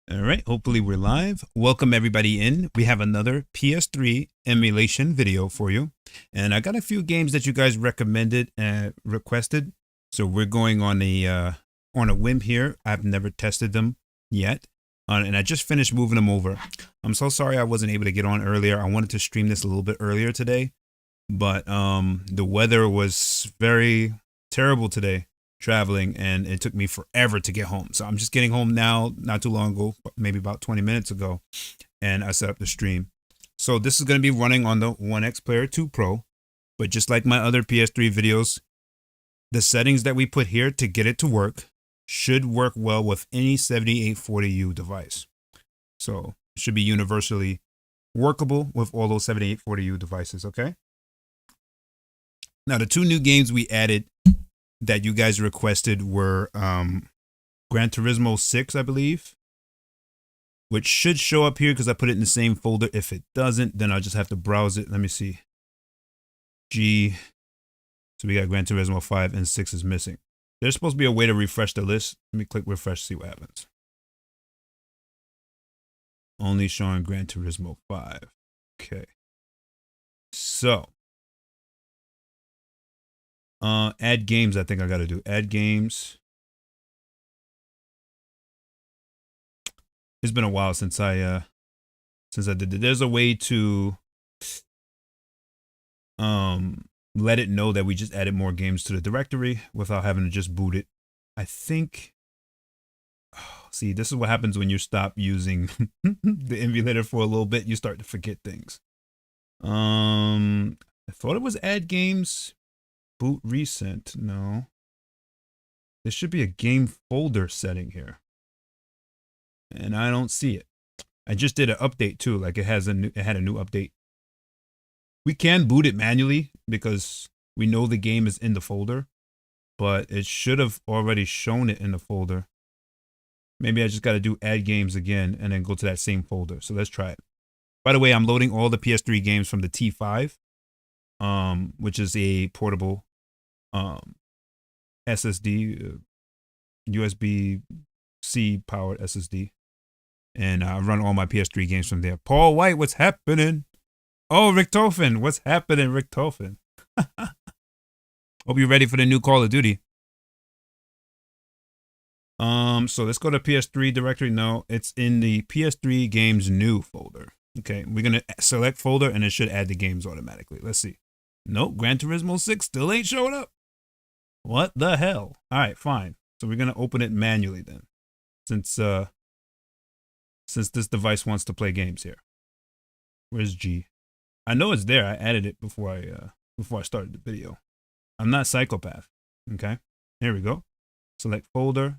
All right, hopefully we're live. Welcome everybody in. We have another PS3 emulation video for you. And I got a few games that you guys recommended and requested. So we're going on a whim here. I've never tested them yet. And I just finished moving them over. I'm so sorry I wasn't able to get on earlier. I wanted to stream this a little bit earlier today. But the weather was very terrible today. Traveling, and it took me forever to get home. So I'm just getting home now, not too long ago, maybe about 20 minutes ago, and I set up the stream. So this is going to be running on the OneXPlayer 2 Pro, but just like my other PS3 videos, the settings that we put here to get it to work should work well with any 7840U device. So it should be universally workable with all those 7840U devices, okay? Now the two new games we added that you guys requested were Gran Turismo 6, I believe, which should show up here because I put it in the same folder. If it doesn't, then I'll just have to browse it. Let me see. So we got Gran Turismo 5 and 6 is missing. There's supposed to be a way to refresh the list. Let me click refresh, see what happens. Only showing Gran Turismo 5. Okay. So add games, I think I got to do. Add games. It's been a while since I did it. There's a way to let it know that we just added more games to the directory without having to just boot it. I think see, this is what happens when you stop using the emulator for a little bit. You start to forget things. I thought it was add games. Boot recent. No. There should be a game folder setting here. And I don't see it. I just did an update too. Like it had a new update. We can boot it manually because we know the game is in the folder, but it should have already shown it in the folder. Maybe I just got to do add games again and then go to that same folder. So let's try it. By the way, I'm loading all the PS3 games from the T5, which is a portable SSD, USB-C powered SSD, and I run all my PS3 games from there. Paul White, what's happening? Oh, Rick Tolfin, what's happening, Rick Tolfin? Hope you're ready for the new Call of Duty. So let's go to PS3 directory. No, it's in the PS3 games new folder. Okay, we're gonna select folder and it should add the games automatically. Let's see. Nope, Gran Turismo 6 still ain't showing up. What the hell? All right, fine. So we're going to open it manually then. Since this device wants to play games here. Where's G? I know it's there. I added it before I started the video. I'm not psychopath. Okay? Here we go. Select folder.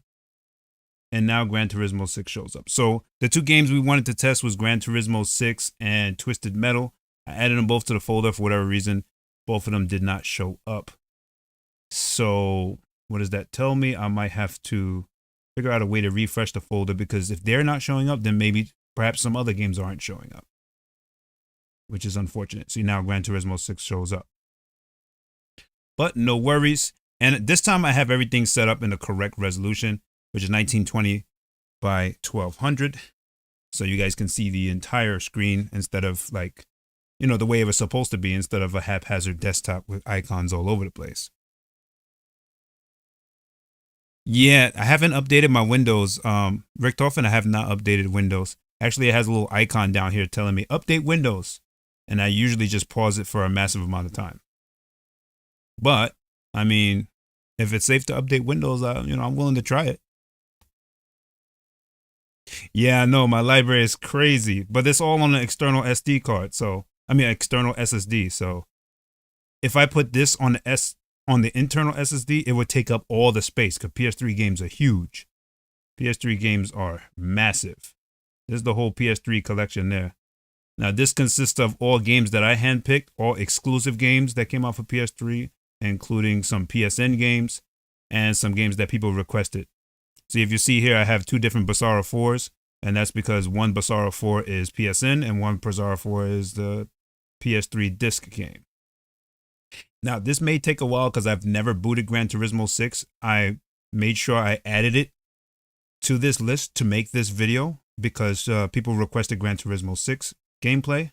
And now Gran Turismo 6 shows up. So the two games we wanted to test was Gran Turismo 6 and Twisted Metal. I added them both to the folder for whatever reason. Both of them did not show up. So what does that tell me? I might have to figure out a way to refresh the folder, because if they're not showing up, then maybe perhaps some other games aren't showing up, which is unfortunate. See, now Gran Turismo 6 shows up. But no worries. And this time I have everything set up in the correct resolution, which is 1920 by 1200. So you guys can see the entire screen instead of, like, you know, the way it was supposed to be, instead of a haphazard desktop with icons all over the place. Yeah, I haven't updated my Windows. Rick Toffin, I have not updated Windows. Actually, it has a little icon down here telling me update Windows. And I usually just pause it for a massive amount of time. But, I mean, if it's safe to update Windows, I'm willing to try it. Yeah, no, my library is crazy, but it's all on an external SD card. So, external SSD. So if I put this on the internal SSD, it would take up all the space, because PS3 games are huge. PS3 games are massive. There's the whole PS3 collection there. Now, this consists of all games that I handpicked, all exclusive games that came out for PS3, including some PSN games and some games that people requested. See, if you see here, I have two different Bizarro 4s, and that's because one Bizarro 4 is PSN and one Bizarro 4 is the PS3 disc game. Now, this may take a while because I've never booted Gran Turismo 6. I made sure I added it to this list to make this video, because people requested Gran Turismo 6 gameplay,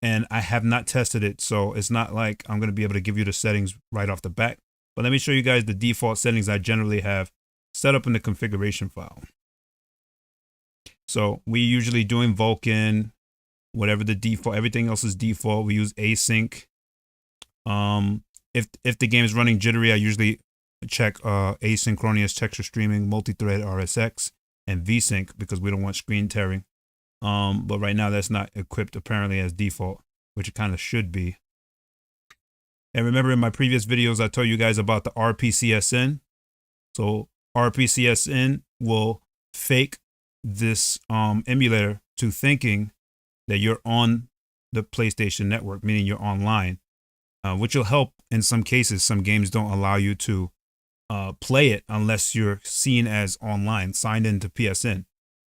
and I have not tested it, so it's not like I'm going to be able to give you the settings right off the bat. But let me show you guys the default settings I generally have set up in the configuration file. So we usually doing Vulkan, whatever the default, everything else is default. We use async. If the game is running jittery, I usually check asynchronous texture streaming, multi-thread RSX, and VSync because we don't want screen tearing. But right now that's not equipped apparently as default, which it kind of should be. And remember in my previous videos, I told you guys about the RPCSN. So RPCSN will fake this emulator to thinking that you're on the PlayStation network, meaning you're online, which will help in some cases. Some games don't allow you to play it unless you're seen as online, signed into PSN.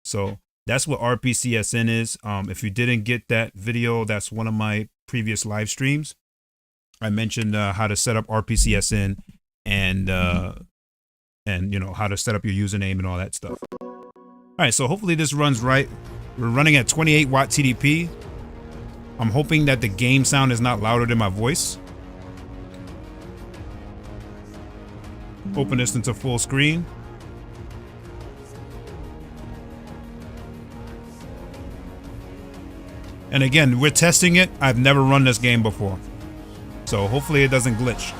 So that's what RPCSN is. If you didn't get that video, that's one of my previous live streams. I mentioned how to set up RPCSN and you know how to set up your username and all that stuff. All right, so hopefully this runs right. We're running at 28 watt TDP. I'm hoping that the game sound is not louder than my voice. Open this into full screen. And again, we're testing it. I've never run this game before, so hopefully it doesn't glitch.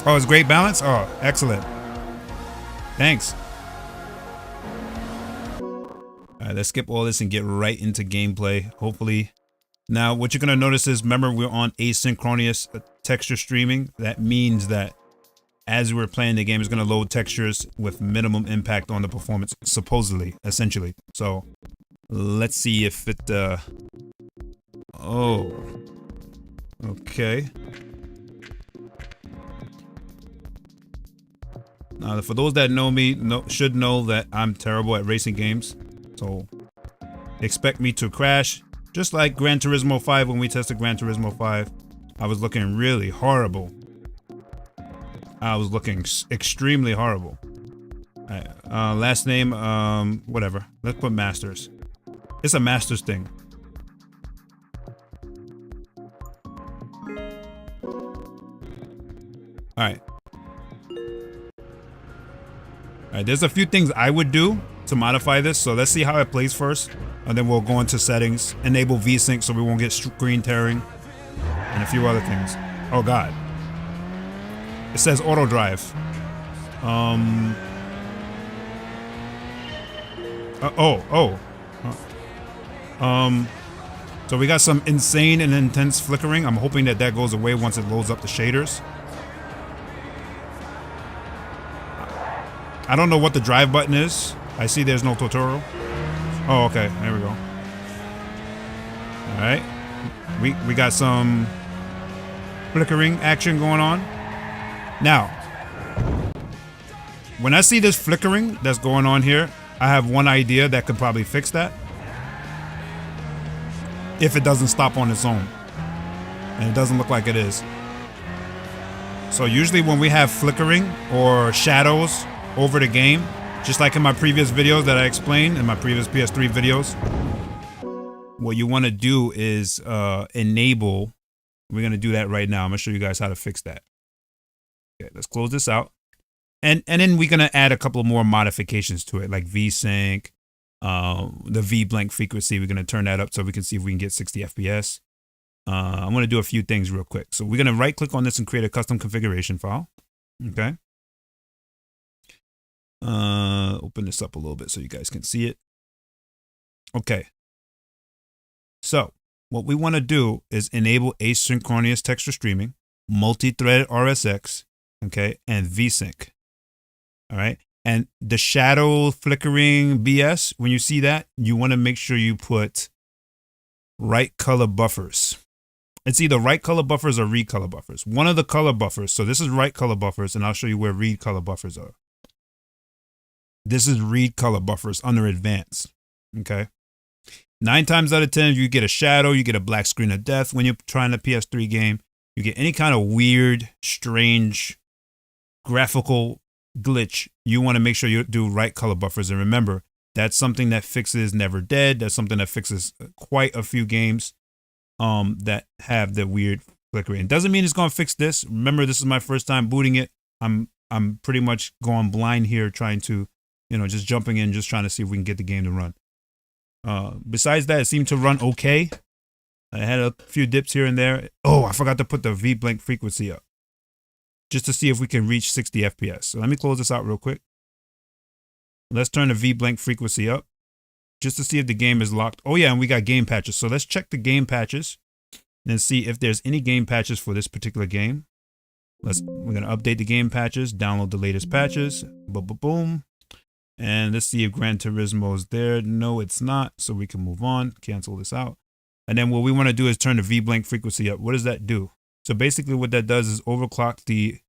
Oh, it's great balance? Oh, excellent. Thanks. All right, let's skip all this and get right into gameplay, hopefully. Now, what you're going to notice is, remember, we're on asynchronous texture streaming. That means that as we're playing the game, it's going to load textures with minimum impact on the performance, supposedly, essentially. So let's see if it, oh, okay. Now, for those that know me, should know that I'm terrible at racing games. So expect me to crash. Just like Gran Turismo 5, when we tested Gran Turismo 5, I was looking really horrible. I was looking extremely horrible. Last name, whatever. Let's put Masters. It's a Masters thing. All right. All right, there's a few things I would do to modify this. So let's see how it plays first. And then we'll go into settings, enable VSync so we won't get screen tearing, and a few other things. Oh God. It says auto drive. So we got some insane and intense flickering. I'm hoping that that goes away once it loads up the shaders. I don't know what the drive button is. I see there's no tutorial. Oh, okay. There we go. All right. We got some flickering action going on. Now, when I see this flickering that's going on here, I have one idea that could probably fix that. If it doesn't stop on its own. And it doesn't look like it is. So usually when we have flickering or shadows over the game, just like in my previous videos that I explained, in my previous PS3 videos, what you want to do is enable. We're going to do that right now. I'm going to show you guys how to fix that. Okay, let's close this out. And then we're going to add a couple more modifications to it, like VSync, the V blank frequency. We're going to turn that up so we can see if we can get 60 FPS. I'm going to do a few things real quick. So we're going to right click on this and create a custom configuration file. Okay. Open this up a little bit so you guys can see it. Okay. So what we want to do is enable asynchronous texture streaming, multi-thread RSX, okay, and VSync. All right. And the shadow flickering BS, when you see that, you want to make sure you put right color buffers. It's either right color buffers or read color buffers. One of the color buffers. So this is right color buffers, and I'll show you where read color buffers are. This is read color buffers under advanced. Okay. 9 times out of 10, you get a shadow, you get a black screen of death when you're trying a PS3 game. You get any kind of weird, strange graphical glitch, you want to make sure you do right color buffers. And remember, that's something that fixes Never Dead. That's something that fixes quite a few games that have the weird flickering. It doesn't mean it's going to fix this. Remember, this is my first time booting it. I'm pretty much going blind here, trying to, just jumping in, just trying to see if we can get the game to run. Besides that, it seemed to run okay. I had a few dips here and there. Oh, I forgot to put the V blank frequency up, just to see if we can reach 60 FPS. So let me close this out real quick. Let's turn the V blank frequency up, just to see if the game is locked. Oh yeah, and we got game patches. So let's check the game patches and see if there's any game patches for this particular game. We're gonna update the game patches, download the latest patches. Boom. And let's see if Gran Turismo is there. No, it's not. So we can move on, cancel this out. And then what we want to do is turn the V blank frequency up. What does that do? So basically what that does is overclock the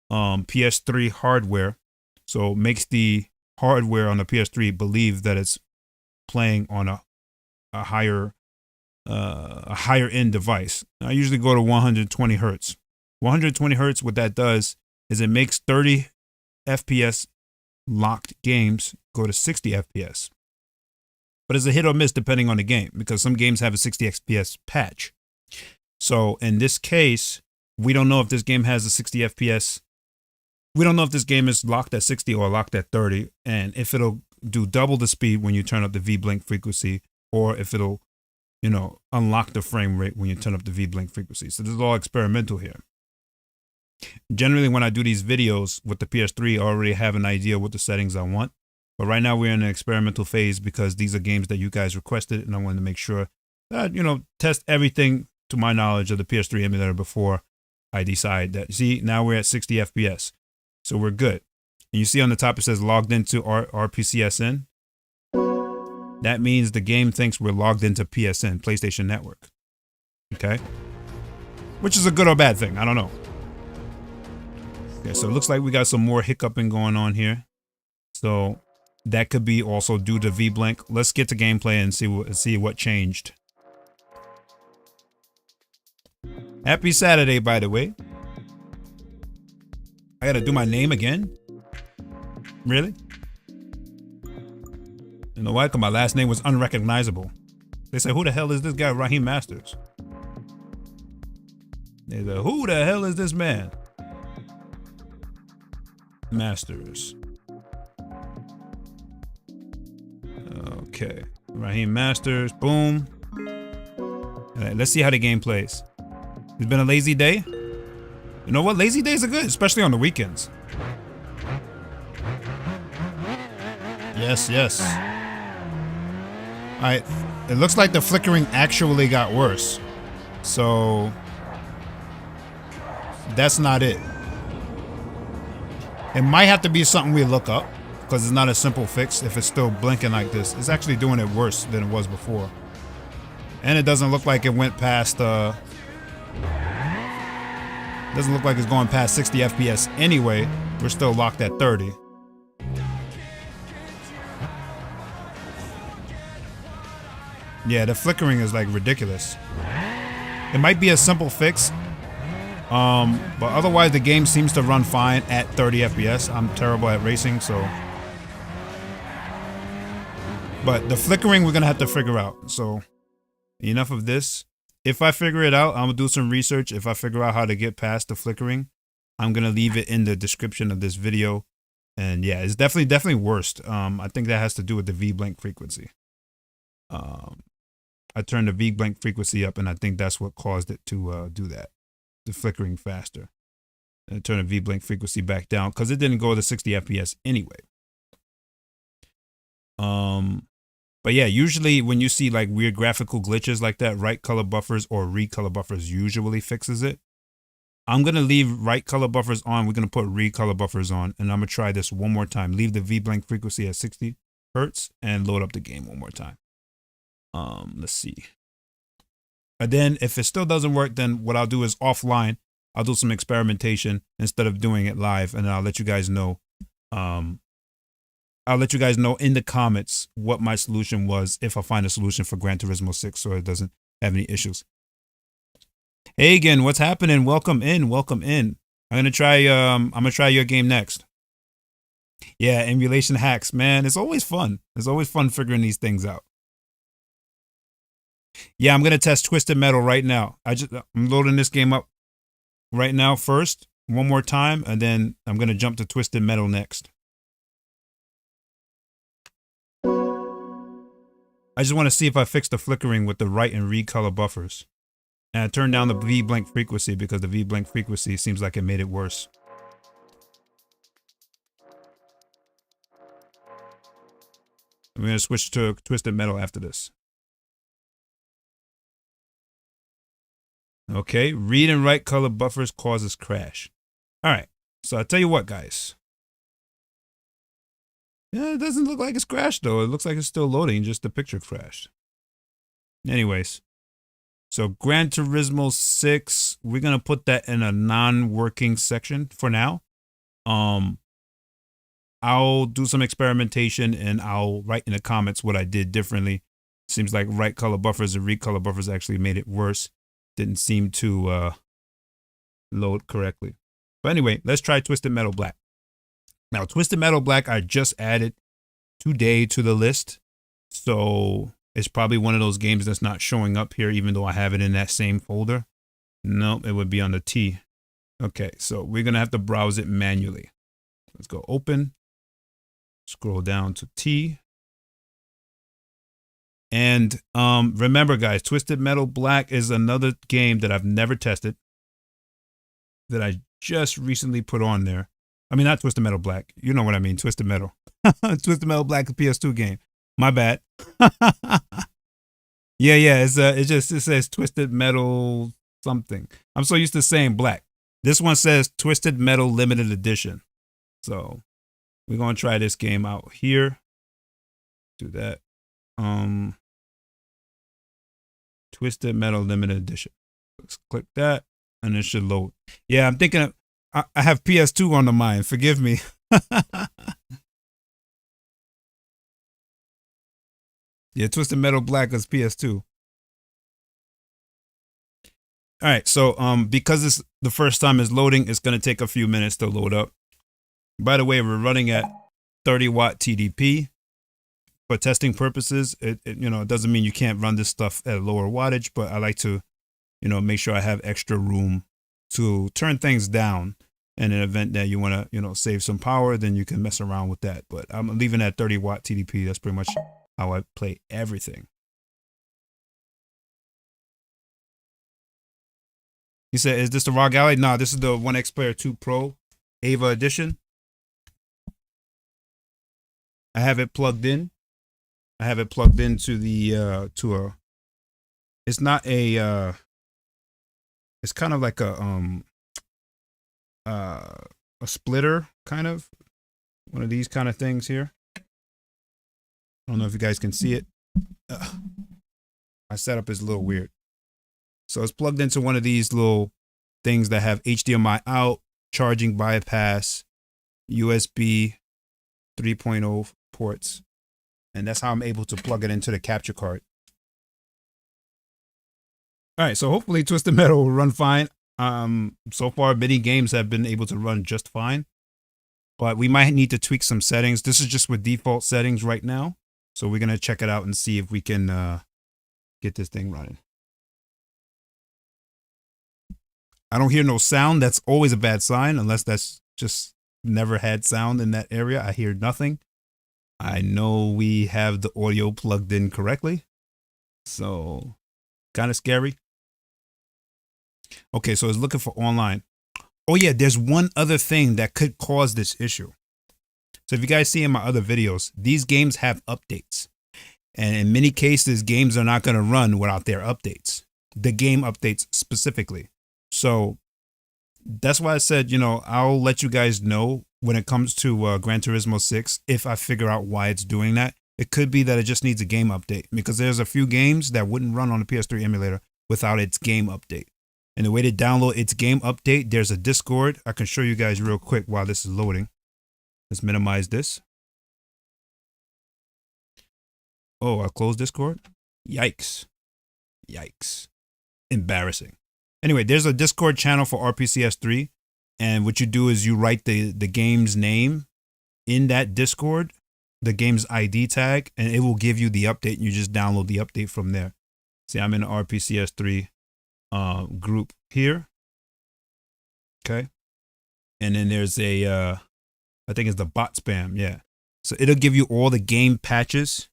PS3 hardware. So it makes the hardware on the PS3 believe that it's playing on a higher end device. I usually go to 120 hertz. 120 hertz, what that does is it makes 30 FPS locked games go to 60 FPS. But it's a hit or miss depending on the game, because some games have a 60 FPS patch. So in this case, we don't know if this game has a 60 FPS. We don't know if this game is locked at 60 or locked at 30, and if it'll do double the speed when you turn up the V blank frequency, or if it'll, unlock the frame rate when you turn up the V blank frequency. So this is all experimental here. Generally, when I do these videos with the PS3, I already have an idea what the settings I want. But right now we're in an experimental phase because these are games that you guys requested, and I wanted to make sure that, test everything to my knowledge of the PS3 emulator before I decide that. See, now we're at 60 FPS. So we're good. And you see on the top it says logged into RPCSN. That means the game thinks we're logged into PSN, PlayStation Network. Okay? Which is a good or bad thing. I don't know. Okay, so it looks like we got some more hiccuping going on here. So that could be also due to V blank. Let's get to gameplay and see what changed. Happy Saturday, by the way. I gotta do my name again? Really? You know why? Because my last name was unrecognizable. They say, who the hell is this guy, Rahim Masters? They say, who the hell is this man? Masters. Okay. Rahim Masters. Boom. All right, let's see how the game plays. It's been a lazy day. You know what? Lazy days are good, especially on the weekends. Yes, yes. Alright, it looks like the flickering actually got worse. So that's not it. It might have to be something we look up, because it's not a simple fix if it's still blinking like this. It's actually doing it worse than it was before. And it doesn't look like it went past doesn't look like it's going past 60 FPS anyway. We're still locked at 30. Yeah, the flickering is like ridiculous. It might be a simple fix, but otherwise the game seems to run fine at 30 FPS. I'm terrible at racing, so. But the flickering we're gonna have to figure out. So enough of this. If I figure it out, I'm gonna do some research. If I figure out how to get past the flickering, I'm gonna leave it in the description of this video. And yeah, it's definitely worst. I think that has to do with the V blank frequency. I turned the V blank frequency up, and I think that's what caused it to do that, the flickering faster. And turn the V blank frequency back down because it didn't go to 60 FPS anyway. But yeah, usually when you see like weird graphical glitches like that, right color buffers or recolor buffers usually fixes it. I'm going to leave right color buffers on. We're going to put recolor buffers on, and I'm going to try this one more time. Leave the V blank frequency at 60 hertz and load up the game one more time. Let's see. And then if it still doesn't work, then what I'll do is offline, I'll do some experimentation instead of doing it live, and I'll let you guys know. I'll let you guys know in the comments what my solution was if I find a solution for Gran Turismo 6 so it doesn't have any issues. Hey again, what's happening? Welcome in, welcome in. I'm gonna try your game next. Yeah, emulation hacks, man. It's always fun. It's always fun figuring these things out. Yeah, I'm gonna test Twisted Metal right now. I'm loading this game up right now first, one more time, and then I'm gonna jump to Twisted Metal next. I just want to see if I fix the flickering with the write and read color buffers. And I turned down the V blank frequency because the V blank frequency seems like it made it worse. I'm going to switch to Twisted Metal after this. Okay, read and write color buffers causes crash. All right, so I'll tell you what, guys. Yeah, it doesn't look like it's crashed, though. It looks like it's still loading, just the picture crashed. Anyways, so Gran Turismo 6, we're going to put that in a non-working section for now. I'll do some experimentation and I'll write in the comments what I did differently. Seems like write color buffers and read color buffers actually made it worse. Didn't seem to load correctly. But anyway, let's try Twisted Metal Black. Now, Twisted Metal Black I just added today to the list. So it's probably one of those games that's not showing up here, even though I have it in that same folder. Nope, it would be on the T. Okay, so we're going to have to browse it manually. Let's go open. Scroll down to T. And remember, guys, Twisted Metal Black is another game that I've never tested, that I just recently put on there. I mean, not Twisted Metal Black. You know what I mean, Twisted Metal. Twisted Metal Black, PS2 game. My bad. Yeah. It says Twisted Metal something. I'm so used to saying black. This one says Twisted Metal Limited Edition. So we're gonna try this game out here. Do that. Twisted Metal Limited Edition. Let's click that, and it should load. Yeah, I'm thinking I have PS2 on the mind. Forgive me. Yeah, Twisted Metal Black is PS2. All right, so because it's the first time it's loading, it's gonna take a few minutes to load up. By the way, we're running at 30-watt TDP. For testing purposes, it doesn't mean you can't run this stuff at a lower wattage, but I like to, make sure I have extra room to turn things down in an event that you want to, save some power, then you can mess around with that. But I'm leaving at 30-watt TDP. That's pretty much how I play everything. He said, is this the ROG Ally? No, this is the OneXPlayer 2 Pro EVA Edition. I have it plugged in. I have it plugged into the it's not a it's kind of like a splitter, kind of one of these kind of things here. I don't know if you guys can see it. My setup is a little weird. So it's plugged into one of these little things that have HDMI out, charging bypass, USB 3.0 ports. And that's how I'm able to plug it into the capture card. All right, so hopefully Twisted Metal will run fine. So far, many games have been able to run just fine. But we might need to tweak some settings. This is just with default settings right now. So we're going to check it out and see if we can get this thing running. I don't hear no sound. That's always a bad sign, unless that's just never had sound in that area. I hear nothing. I know we have the audio plugged in correctly, so kind of scary. Okay, so it's looking for online. Oh yeah, there's one other thing that could cause this issue. So if you guys see in my other videos, these games have updates. And in many cases, games are not going to run without their updates. The game updates specifically. So that's why I said, I'll let you guys know when it comes to Gran Turismo 6, if I figure out why it's doing that. It could be that it just needs a game update, because there's a few games that wouldn't run on the PS3 emulator without its game update. And the way to download its game update, there's a Discord. I can show you guys real quick while this is loading. Let's minimize this. Oh, I closed Discord? Yikes. Yikes. Embarrassing. Anyway, there's a Discord channel for RPCS3. And what you do is you write the game's name in that Discord, the game's ID tag, and it will give you the update. And you just download the update from there. See, I'm in the RPCS3 group here. Okay. And then there's a, I think it's the bot spam. Yeah. So it'll give you all the game patches.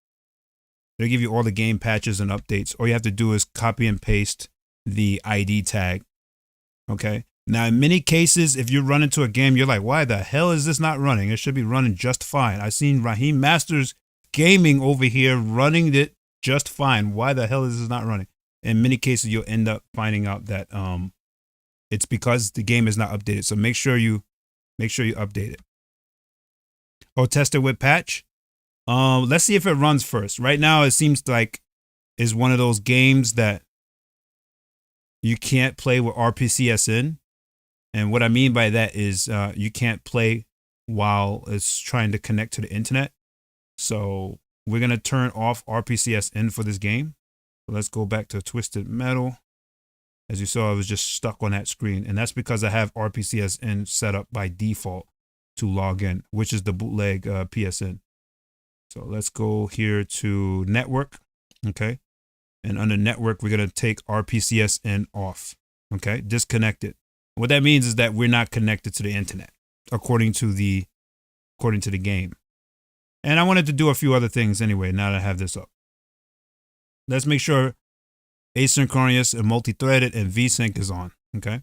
It'll give you all the game patches and updates. All you have to do is copy and paste the ID tag. Okay. Now, in many cases, if you run into a game, you're like, why the hell is this not running? It should be running just fine. I've seen RahimMastersGaming over here running it just fine. Why the hell is this not running? In many cases, you'll end up finding out that it's because the game is not updated. So make sure you update it. Or test it with patch. Let's see if it runs first. Right now, it seems like it's one of those games that you can't play with RPCS in. And what I mean by that is you can't play while it's trying to connect to the internet. So we're going to turn off RPCS in for this game. So let's go back to Twisted Metal. As you saw, I was just stuck on that screen. And that's because I have RPCS in set up by default to log in, which is the bootleg PSN. So let's go here to network. Okay. And under network, we're going to take RPCS in off. Okay. Disconnect it. What that means is that we're not connected to the internet, according to the game. And I wanted to do a few other things anyway, now that I have this up. Let's make sure asynchronous and multi-threaded and VSync is on, okay?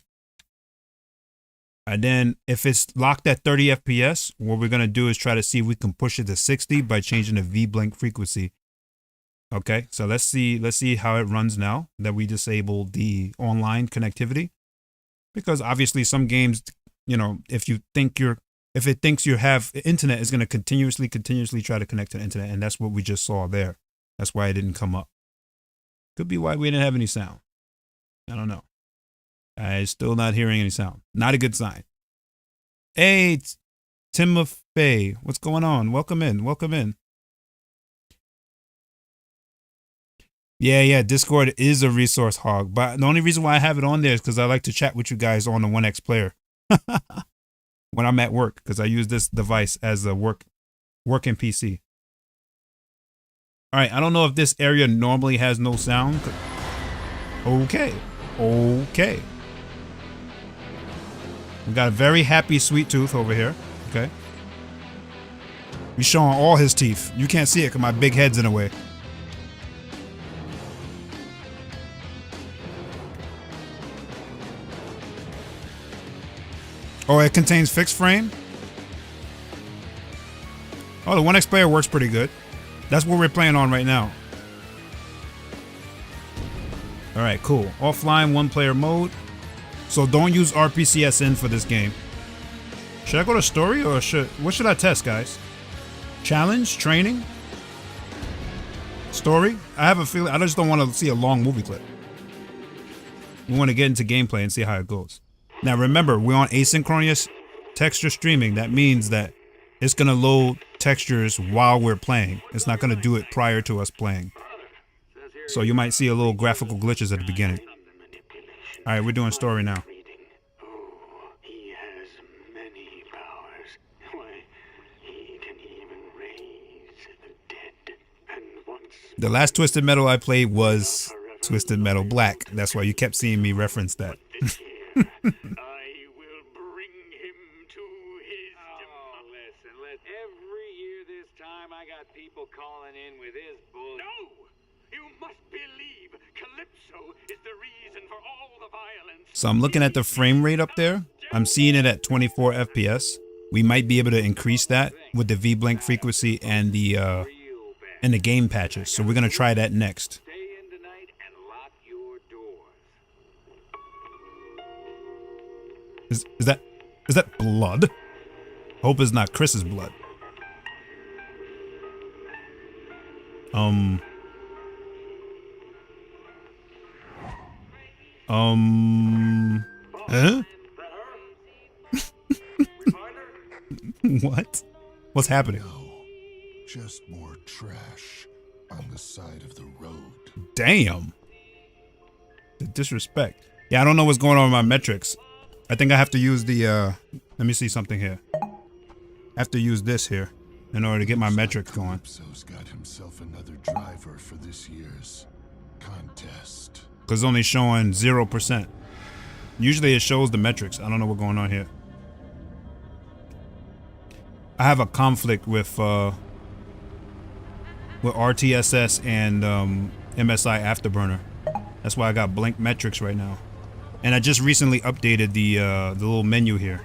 And then if it's locked at 30 FPS, what we're going to do is try to see if we can push it to 60 by changing the V-blink frequency. Okay, so let's see how it runs now that we disabled the online connectivity. Because obviously some games, you know, if it thinks you have internet, it's going to continuously try to connect to the internet. And that's what we just saw there. That's why it didn't come up. Could be why we didn't have any sound. I don't know. I'm still not hearing any sound. Not a good sign. Hey, Timothy, what's going on? Welcome in. Welcome in. Yeah, Discord is a resource hog, but the only reason why I have it on there is because I like to chat with you guys on the OneXPlayer when I'm at work, because I use this device as a working PC. All right, I don't know if this area normally has no sound. Okay. We got a very happy Sweet Tooth over here. Okay. He's showing all his teeth. You can't see it because my big head's in the way. Oh, it contains fixed frame? Oh, the OneXPlayer works pretty good. That's what we're playing on right now. All right, cool. Offline one-player mode. So don't use RPCS in for this game. Should I go to story or what should I test, guys? Challenge? Training? Story? I have a feeling, I just don't want to see a long movie clip. We want to get into gameplay and see how it goes. Now remember, we're on asynchronous texture streaming. That means that it's going to load textures while we're playing. It's not going to do it prior to us playing. So you might see a little graphical glitches at the beginning. All right, we're doing story now. He has many powers. Why, he can even raise the dead. And once the last Twisted Metal I played was Twisted Metal Black. That's why you kept seeing me reference that. I will bring him to his listen. Every year this time I got people calling in with his bull. No! You must believe Calypso is the reason for all the violence. So I'm looking at the frame rate up there. I'm seeing it at 24 FPS. We might be able to increase that with the V-blink frequency and the game patches. So we're gonna try that next. Stay in tonight and lock your doors. Is that blood? Hope it's not Chris's blood. Huh? What? What's happening? No, just more trash on the side of the road. Damn. The disrespect. Yeah, I don't know what's going on with my metrics. I think I have to use the, let me see something here. I have to use this here in order to get my metrics going. Calypso's got himself another driver for this year's contest. Because it's only showing 0%. Usually it shows the metrics. I don't know what's going on here. I have a conflict with RTSS and MSI Afterburner. That's why I got blank metrics right now. And I just recently updated the little menu here.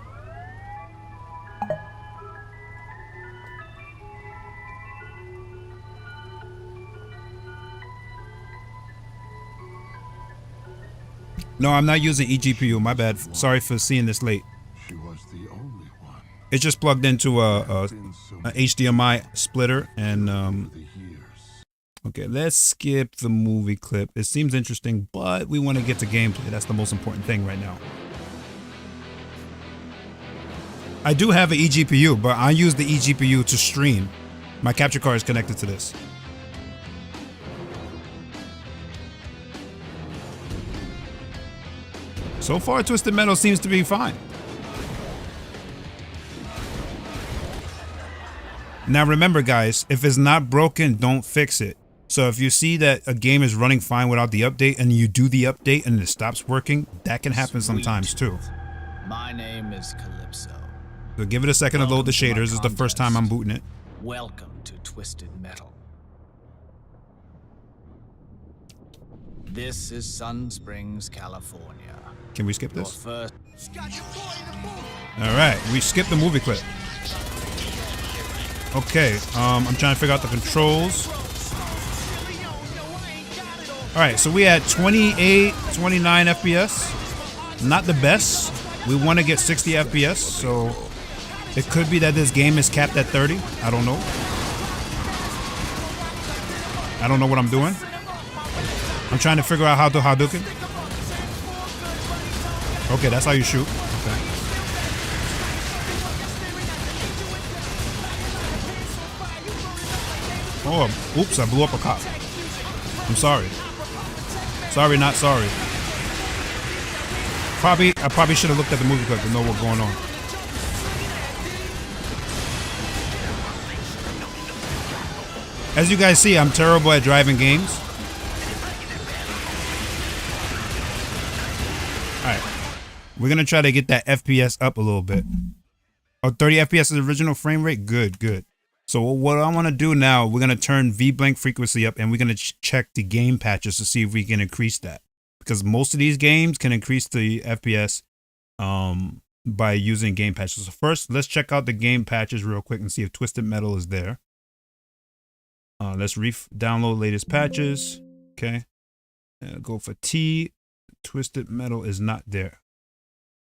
No, I'm not using eGPU. My bad. Sorry for seeing this late. She was the only one. It's just plugged into a HDMI splitter and okay, let's skip the movie clip. It seems interesting, but we want to get to gameplay. That's the most important thing right now. I do have an eGPU, but I use the eGPU to stream. My capture card is connected to this. So far, Twisted Metal seems to be fine. Now remember guys, if it's not broken, don't fix it. So if you see that a game is running fine without the update and you do the update and it stops working, that can happen sometimes too. My name is Calypso. So give it a second to load the shaders. This is the first time I'm booting it. Welcome to Twisted Metal. This is Sun Springs, California. Can we skip this? First... Alright, we skipped the movie clip. Okay, I'm trying to figure out the controls. Alright, so we had 28, 29 FPS. Not the best. We want to get 60 FPS, so it could be that this game is capped at 30. I don't know. I don't know what I'm doing. I'm trying to figure out how to Hadouken. Okay, that's how you shoot. Okay. Oh, oops, I blew up a cop. I'm sorry. Sorry, not sorry. I probably should have looked at the movie clip to know what's going on. As you guys see, I'm terrible at driving games. Alright. We're going to try to get that FPS up a little bit. Oh, 30 FPS is the original frame rate? Good, good. So what I want to do now, we're going to turn V-blank frequency up and we're going to check the game patches to see if we can increase that. Because most of these games can increase the FPS by using game patches. So first, let's check out the game patches real quick and see if Twisted Metal is there. Let's download latest patches. Okay. Go for T. Twisted Metal is not there.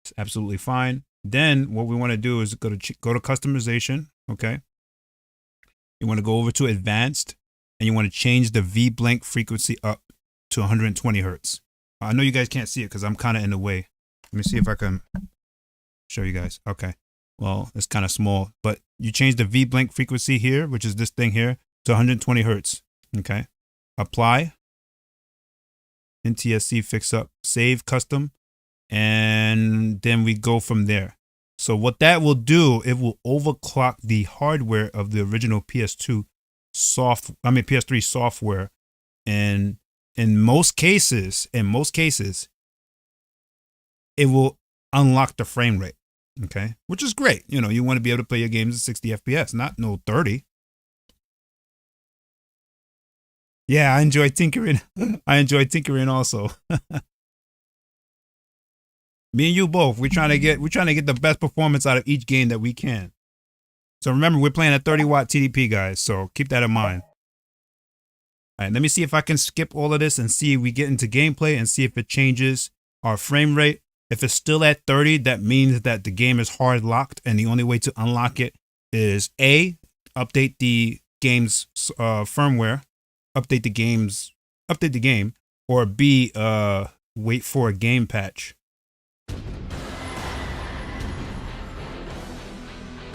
It's absolutely fine. Then what we want to do is go to customization. Okay. You want to go over to advanced and you want to change the V-blank frequency up to 120 hertz. I know you guys can't see it because I'm kind of in the way. Let me see if I can show you guys. Okay. Well, it's kind of small, but you change the V-blank frequency here, which is this thing here, to 120 hertz. Okay. Apply. NTSC fix up, save custom, and then we go from there. So what that will do, it will overclock the hardware of the original PS3 software, and in most cases, it will unlock the frame rate. Okay, which is great. You know, you want to be able to play your games at 60 FPS, not no 30. Yeah, I enjoy tinkering. I enjoy tinkering also. Me and you both. We're trying to get the best performance out of each game that we can. So remember, we're playing at 30 watt TDP, guys. So keep that in mind. All right, let me see if I can skip all of this and see if we get into gameplay and see if it changes our frame rate. If it's still at 30, that means that the game is hard locked, and the only way to unlock it is A, update the game's firmware. Update the game, or B, wait for a game patch.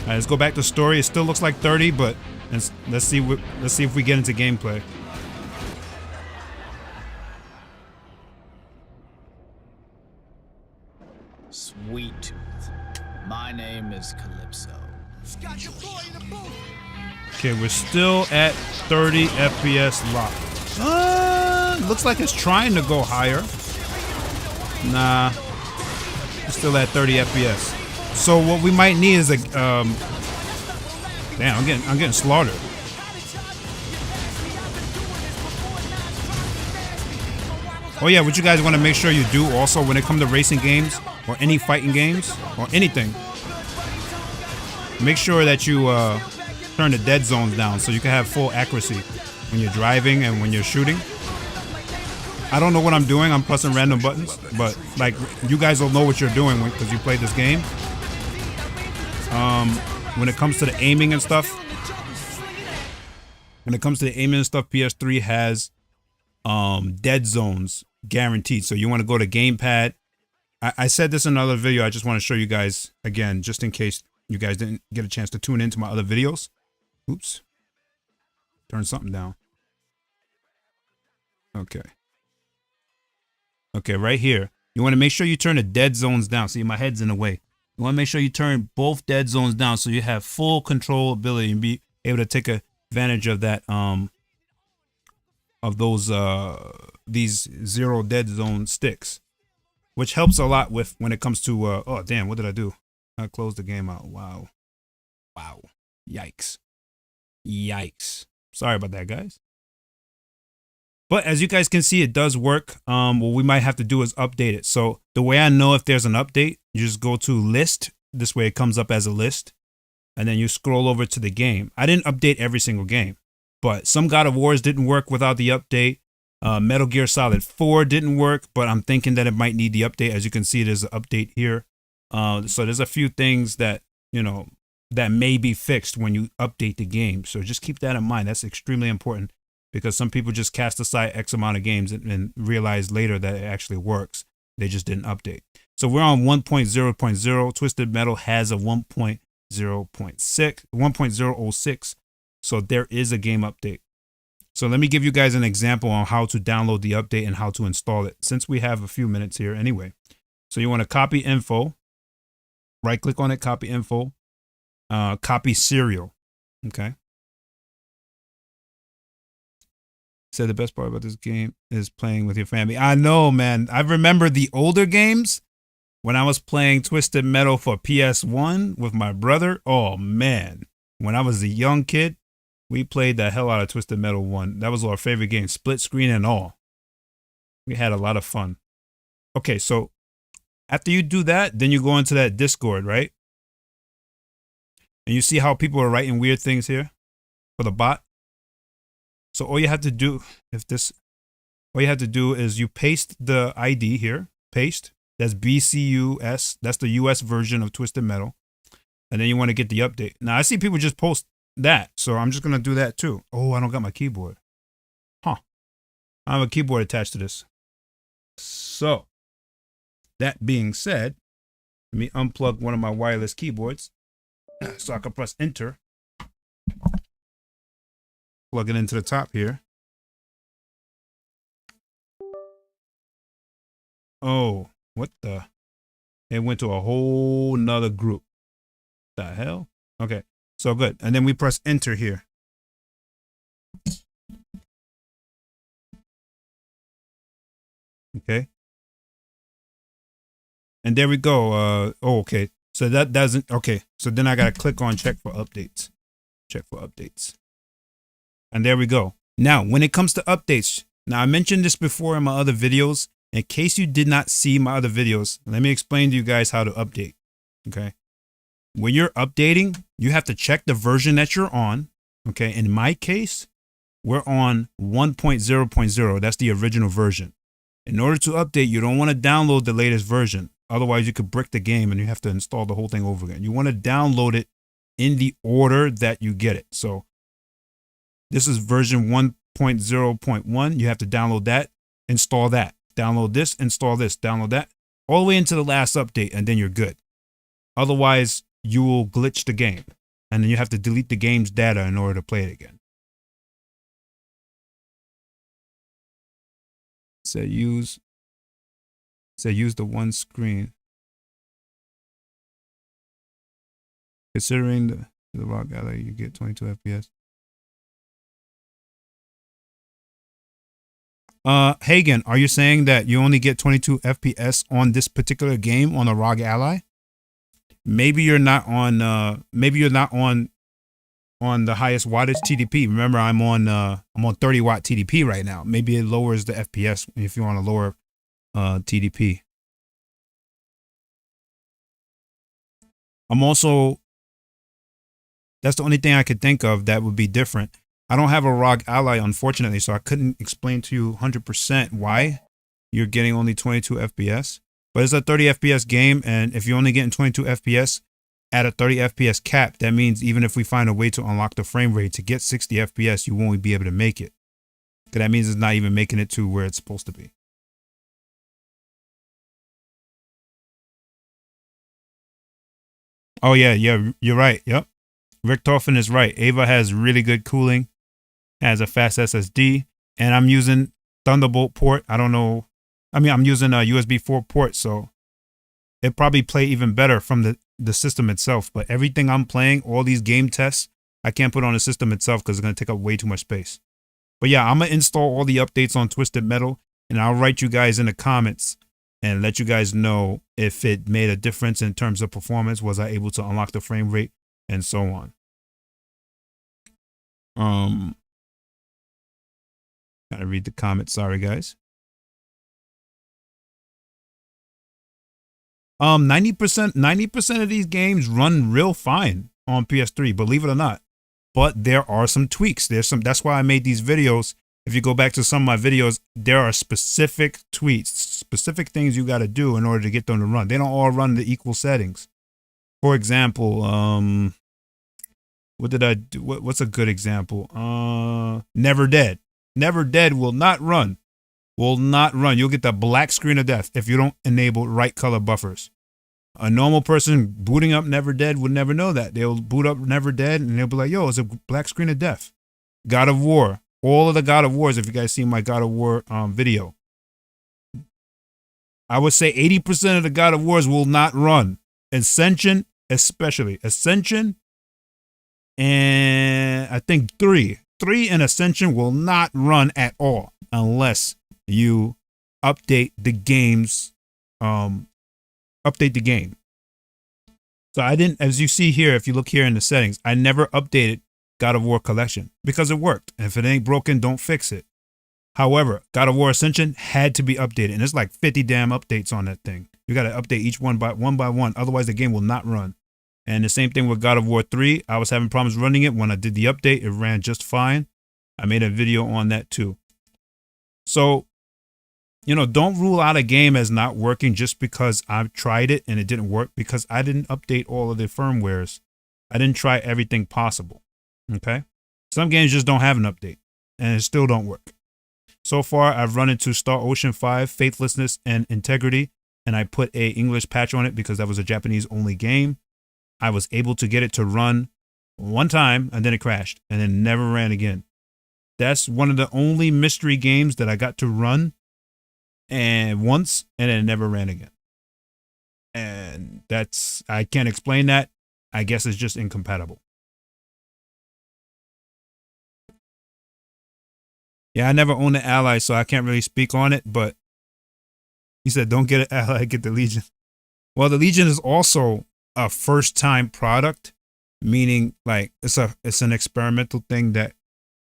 All right, let's go back to story. It still looks like 30, but let's see if we get into gameplay. Sweet name is Calypso. Okay, we're still at 30 FPS lock. Looks like it's trying to go higher. Nah, it's still at 30 FPS. So what we might need is a damn, I'm getting slaughtered. Oh yeah, what you guys want to make sure you do also when it comes to racing games or any fighting games or anything, make sure that you turn the dead zones down so you can have full accuracy when you're driving and when you're shooting. I don't know what I'm doing. I'm pressing random buttons, but like you guys will know what you're doing because you played this game. When it comes to the aiming and stuff, PS3 has dead zones guaranteed. So you want to go to gamepad. I said this in another video. I just want to show you guys again, just in case you guys didn't get a chance to tune into my other videos. Oops. Turn something down. Okay. Okay, right here. You want to make sure you turn the dead zones down. See, my head's in the way. You want to make sure you turn both dead zones down so you have full control ability and be able to take advantage of that of those these 0 dead zone sticks, which helps a lot with when it comes to oh damn, what did I do? I closed the game out. Wow. Yikes. Sorry about that, guys. But as you guys can see, it does work. What we might have to do is update it. So the way I know if there's an update, you just go to list. This way it comes up as a list. And then you scroll over to the game. I didn't update every single game, but some God of Wars didn't work without the update. Metal Gear Solid 4 didn't work, but I'm thinking that it might need the update. As you can see, there's an update here. So there's a few things that, you know, that may be fixed when you update the game. So just keep that in mind. That's extremely important because some people just cast aside X amount of games and realize later that it actually works. They just didn't update. So we're on 1.0.0. Twisted Metal has a 1.06. So there is a game update. So let me give you guys an example on how to download the update and how to install it, since we have a few minutes here anyway. So you want to copy info, right click on it, copy info, copy serial. Okay. Said the best part about this game is playing with your family. I know, man. I remember the older games when I was playing Twisted Metal for PS1 with my brother. Oh man, when I was a young kid, we played the hell out of Twisted Metal 1. That was our favorite game, split screen and all. We had a lot of fun. Okay, so after you do that, then you go into that Discord, right? And you see how people are writing weird things here for the bot. So all you have to do, all you have to do is you paste the ID here, paste. That's BCUS. That's the US version of Twisted Metal. And then you want to get the update. Now I see people just post that, so I'm just gonna do that too. Oh, I don't got my keyboard. Huh. I have a keyboard attached to this. So that being said, let me unplug one of my wireless keyboards so I can press enter. Plug it into the top here. Oh, what the? It went to a whole nother group. The hell? Okay, so good. And then we press enter here. Okay. And there we go. Oh, okay. So that doesn't, okay. So then I got to click on check for updates. Check for updates. And there we go. Now, when it comes to updates, now I mentioned this before in my other videos. In case you did not see my other videos, let me explain to you guys how to update. Okay. When you're updating, you have to check the version that you're on. Okay. In my case, we're on 1.0.0. That's the original version. In order to update, you don't want to download the latest version. Otherwise, you could brick the game and you have to install the whole thing over again. You want to download it in the order that you get it. So this is version 1.0.1. You have to download that, install that, download this, install this, download that, all the way into the last update, and then you're good. Otherwise, you will glitch the game, and then you have to delete the game's data in order to play it again. Say use the one screen. Considering the ROG Ally, you get 22 FPS. Hagen, are you saying that you only get 22 FPS on this particular game on a ROG Ally? Maybe you're not on on the highest wattage TDP. Remember, I'm on 30 watt TDP right now. Maybe it lowers the FPS if you want a lower TDP. I'm also, that's the only thing I could think of that would be different. I don't have a ROG Ally, unfortunately, so I couldn't explain to you 100% why you're getting only 22 FPS. But it's a 30 FPS game, and if you're only getting 22 FPS at a 30 FPS cap, that means even if we find a way to unlock the frame rate to get 60 FPS, you won't be able to make it. Because that means it's not even making it to where it's supposed to be. Oh, yeah, you're right. Yep. Rick Toffin is right. EVA has really good cooling, has a fast SSD, and I'm using Thunderbolt port. I don't know. I mean, I'm using a USB 4 port, so it probably play even better from the system itself. But everything I'm playing, all these game tests, I can't put on the system itself because it's going to take up way too much space. But yeah, I'm going to install all the updates on Twisted Metal, and I'll write you guys in the comments and let you guys know if it made a difference in terms of performance. Was I able to unlock the frame rate and so on? Gotta read the comments. Sorry, guys. 90% of these games run real fine on PS3, believe it or not. But there are some tweaks. That's why I made these videos. If you go back to some of my videos, there are specific tweaks, specific things you got to do in order to get them to run. They don't all run the equal settings. For example, what did I do? What's a good example? Never Dead. Never Dead will not run. Will not run. You'll get the black screen of death if you don't enable right color buffers. A normal person booting up Never Dead would never know that. They'll boot up Never Dead and they'll be like, yo, it's a black screen of death. God of War. All of the God of Wars, if you guys see my God of War video, I would say 80% of the God of Wars will not run. Ascension, especially. Ascension, and I think 3 and Ascension will not run at all unless you update the game's update the game. So I didn't, as you see here, if you look here in the settings, I never updated God of War Collection because it worked. And if it ain't broken, don't fix it. However, God of War Ascension had to be updated, and there's like 50 damn updates on that thing. You got to update each one by one, otherwise the game will not run. And the same thing with God of War 3. I was having problems running it. When I did the update, it ran just fine. I made a video on that too. So, you know, don't rule out a game as not working just because I've tried it and it didn't work, because I didn't update all of the firmwares. I didn't try everything possible. Okay. Some games just don't have an update and it still don't work. So far, I've run into Star Ocean 5, Faithlessness, and Integrity, and I put a English patch on it because that was a Japanese only game. I was able to get it to run one time and then it crashed and then never ran again. That's one of the only mystery games that I got to run and once and it never ran again. And that's, I can't explain that. I guess it's just incompatible. Yeah, I never owned an Ally, so I can't really speak on it, but he said, don't get an Ally, get the Legion. Well, the Legion is also a first-time product, meaning like it's an experimental thing that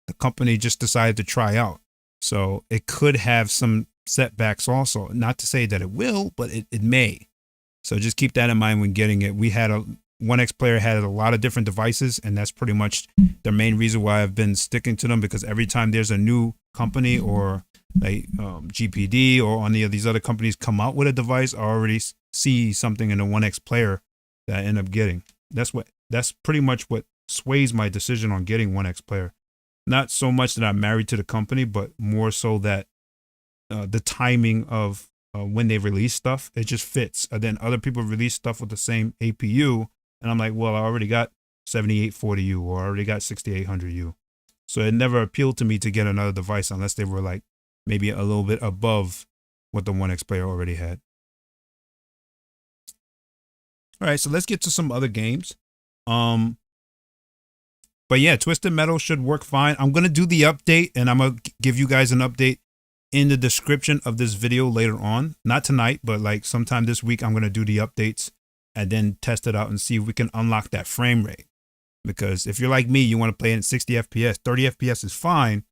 the company just decided to try out. So it could have some setbacks also. Not to say that it will, but it may. So just keep that in mind when getting it. We had OneXPlayer had a lot of different devices, and that's pretty much the main reason why I've been sticking to them, because every time there's a new company or like GPD or any of these other companies come out with a device, I already see something in the OneXPlayer that I end up getting. That's pretty much what sways my decision on getting OneXPlayer. Not so much that I'm married to the company, but more so that the timing of when they release stuff, it just fits. And then other people release stuff with the same APU, and I'm like, well, I already got 7840U or I already got 6800U. So it never appealed to me to get another device unless they were like maybe a little bit above what the OneXPlayer already had. All right, so let's get to some other games. But yeah, Twisted Metal should work fine. I'm gonna do the update, and I'm gonna give you guys an update in the description of this video later on. Not tonight, but like sometime this week, I'm gonna do the updates and then test it out and see if we can unlock that frame rate. Because if you're like me, you want to play in 60 FPS, 30 FPS is fine.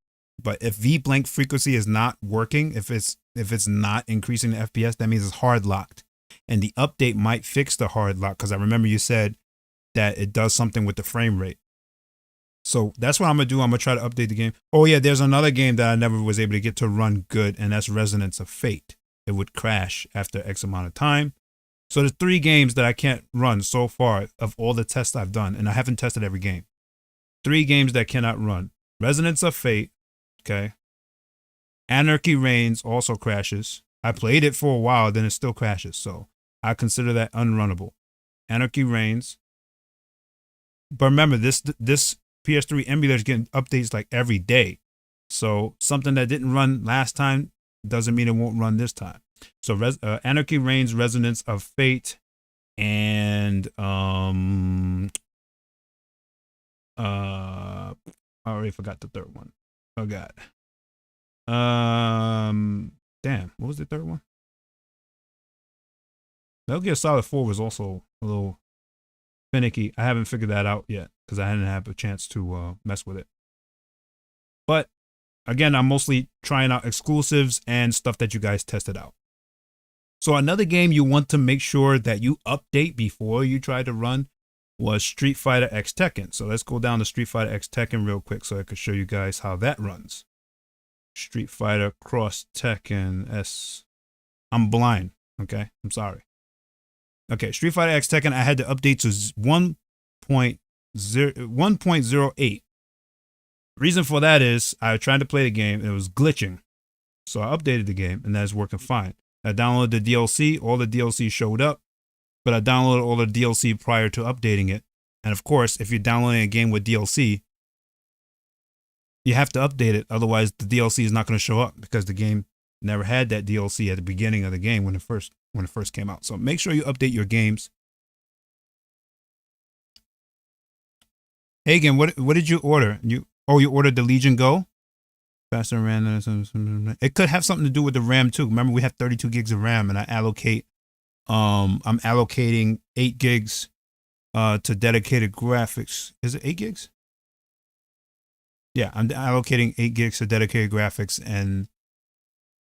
But if V blank frequency is not working, if it's not increasing the FPS, that means it's hard locked. And the update might fix the hard lock, because I remember you said that it does something with the frame rate. So that's what I'm gonna do. I'm gonna try to update the game. Oh yeah, there's another game that I never was able to get to run good, and that's Resonance of Fate. It would crash after X amount of time. So there's 3 games that I can't run so far of all the tests I've done, and I haven't tested every game. 3 games that cannot run. Resonance of Fate, okay. Anarchy Reigns also crashes. I played it for a while, then it still crashes, so I consider that unrunnable. Anarchy Reigns. But remember, this PS3 emulator is getting updates like every day. So something that didn't run last time doesn't mean it won't run this time. So Anarchy Reigns, Resonance of Fate, and I already forgot the third one. Oh god. Damn, what was the third one? Metal Gear Solid 4 was also a little finicky. I haven't figured that out yet because I hadn't had a chance to mess with it. But again, I'm mostly trying out exclusives and stuff that you guys tested out. So another game you want to make sure that you update before you try to run was Street Fighter X Tekken. So let's go down to Street Fighter X Tekken real quick so I can show you guys how that runs. Street Fighter Cross Tekken S. I'm blind. Okay, I'm sorry. Okay, Street Fighter X Tekken, I had to update to 1.08. Reason for that is I tried to play the game and it was glitching. So I updated the game and that's working fine. I downloaded the DLC, all the DLC showed up, but I downloaded all the DLC prior to updating it. And of course, if you're downloading a game with DLC, you have to update it. Otherwise, the DLC is not going to show up because the game never had that DLC at the beginning of the game when it first came out. So make sure you update your games. Hagen, what did you order? You ordered the Legion Go? Faster RAM. It could have something to do with the RAM too. Remember, we have 32 gigs of RAM, and I allocate. I'm allocating 8 gigs to dedicated graphics. Is it 8 gigs? Yeah, I'm allocating 8 gigs to dedicated graphics, and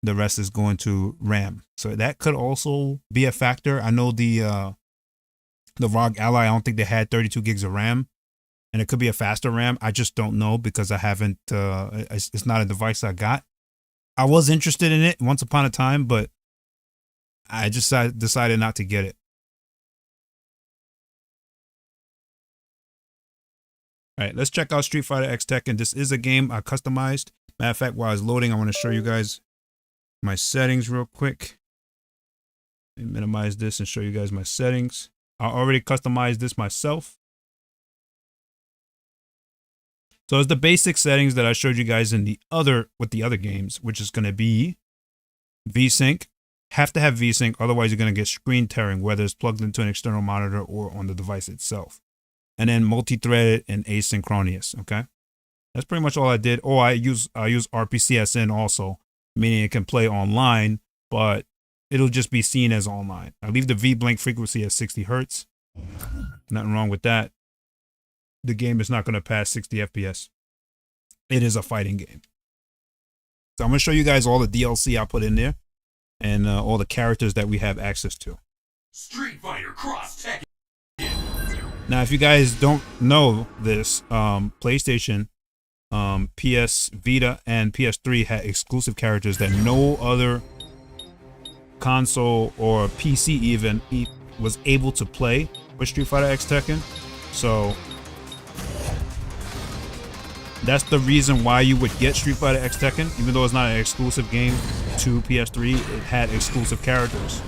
the rest is going to RAM. So that could also be a factor. I know the ROG Ally, I don't think they had 32 gigs of RAM. And it could be a faster RAM. I just don't know because I haven't, it's not a device I got. I was interested in it once upon a time, but I just decided not to get it. All right, let's check out Street Fighter X Tekken. This is a game I customized. Matter of fact, while I was loading, I want to show you guys my settings real quick. Let me minimize this and show you guys my settings. I already customized this myself. So it's the basic settings that I showed you guys in the other games, which is going to be VSync. Have to have VSync, otherwise you're going to get screen tearing, whether it's plugged into an external monitor or on the device itself. And then multi-threaded and asynchronous. Okay, that's pretty much all I did. Oh, I use RPCS also, meaning it can play online, but it'll just be seen as online. I leave the V blank frequency at 60 hertz. Nothing wrong with that. The game is not going to pass 60 FPS. It is a fighting game. So I'm going to show you guys all the DLC I put in there and all the characters that we have access to. Street Fighter Cross Tekken. Now, if you guys don't know this, PlayStation, PS Vita, and PS3 had exclusive characters that no other console or PC even was able to play with Street Fighter X Tekken. So that's the reason why you would get Street Fighter X Tekken, even though it's not an exclusive game to PS3, it had exclusive characters.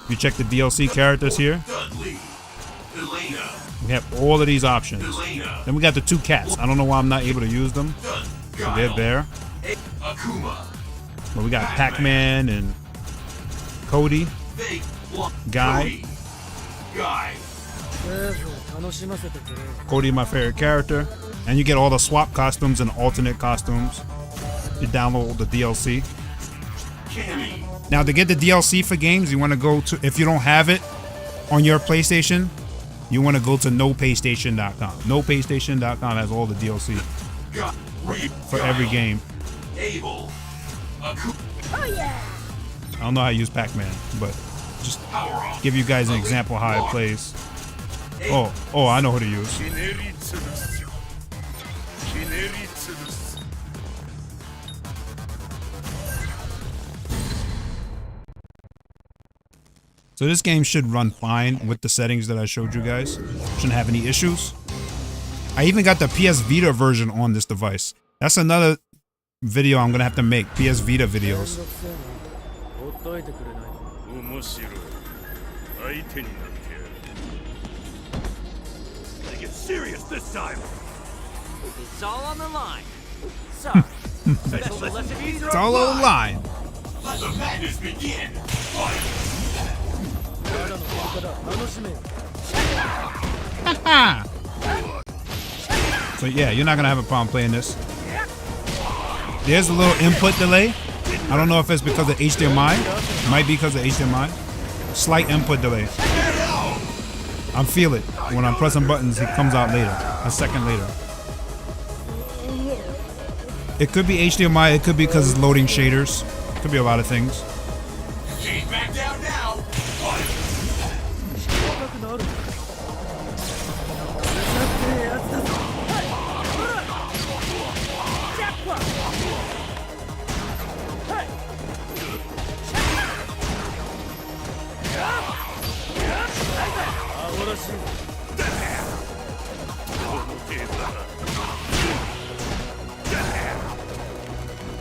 You check the DLC characters here. We have all of these options. Then we got the 2 cats. I don't know why I'm not able to use them. So they're there. But we got Pac-Man and Cody, Guy. Cody, my favorite character. And you get all the swap costumes and alternate costumes. You download the DLC. Now, to get the DLC for games, you want to go to, if you don't have it on your PlayStation, you want to go to nopaystation.com. Nopaystation.com has all the DLC for every game. I don't know how to use Pac-Man, but just give you guys an example how it plays. Oh, I know who to use. So this game should run fine with the settings that I showed you guys. Shouldn't have any issues. I even got the PS Vita version on this device. That's another video I'm gonna have to make. PS Vita videos. Get serious this time. It's all on the line. Sorry. It's all on the line. Let the madness begin. So yeah, you're not gonna have a problem playing this. There's a little input delay. I don't know if it's because of HDMI. It might be because of HDMI. Slight input delay. I feel it. When I'm pressing buttons, it comes out later. A second later. It could be HDMI. It could be because it's loading shaders. It could be a lot of things. Back down now.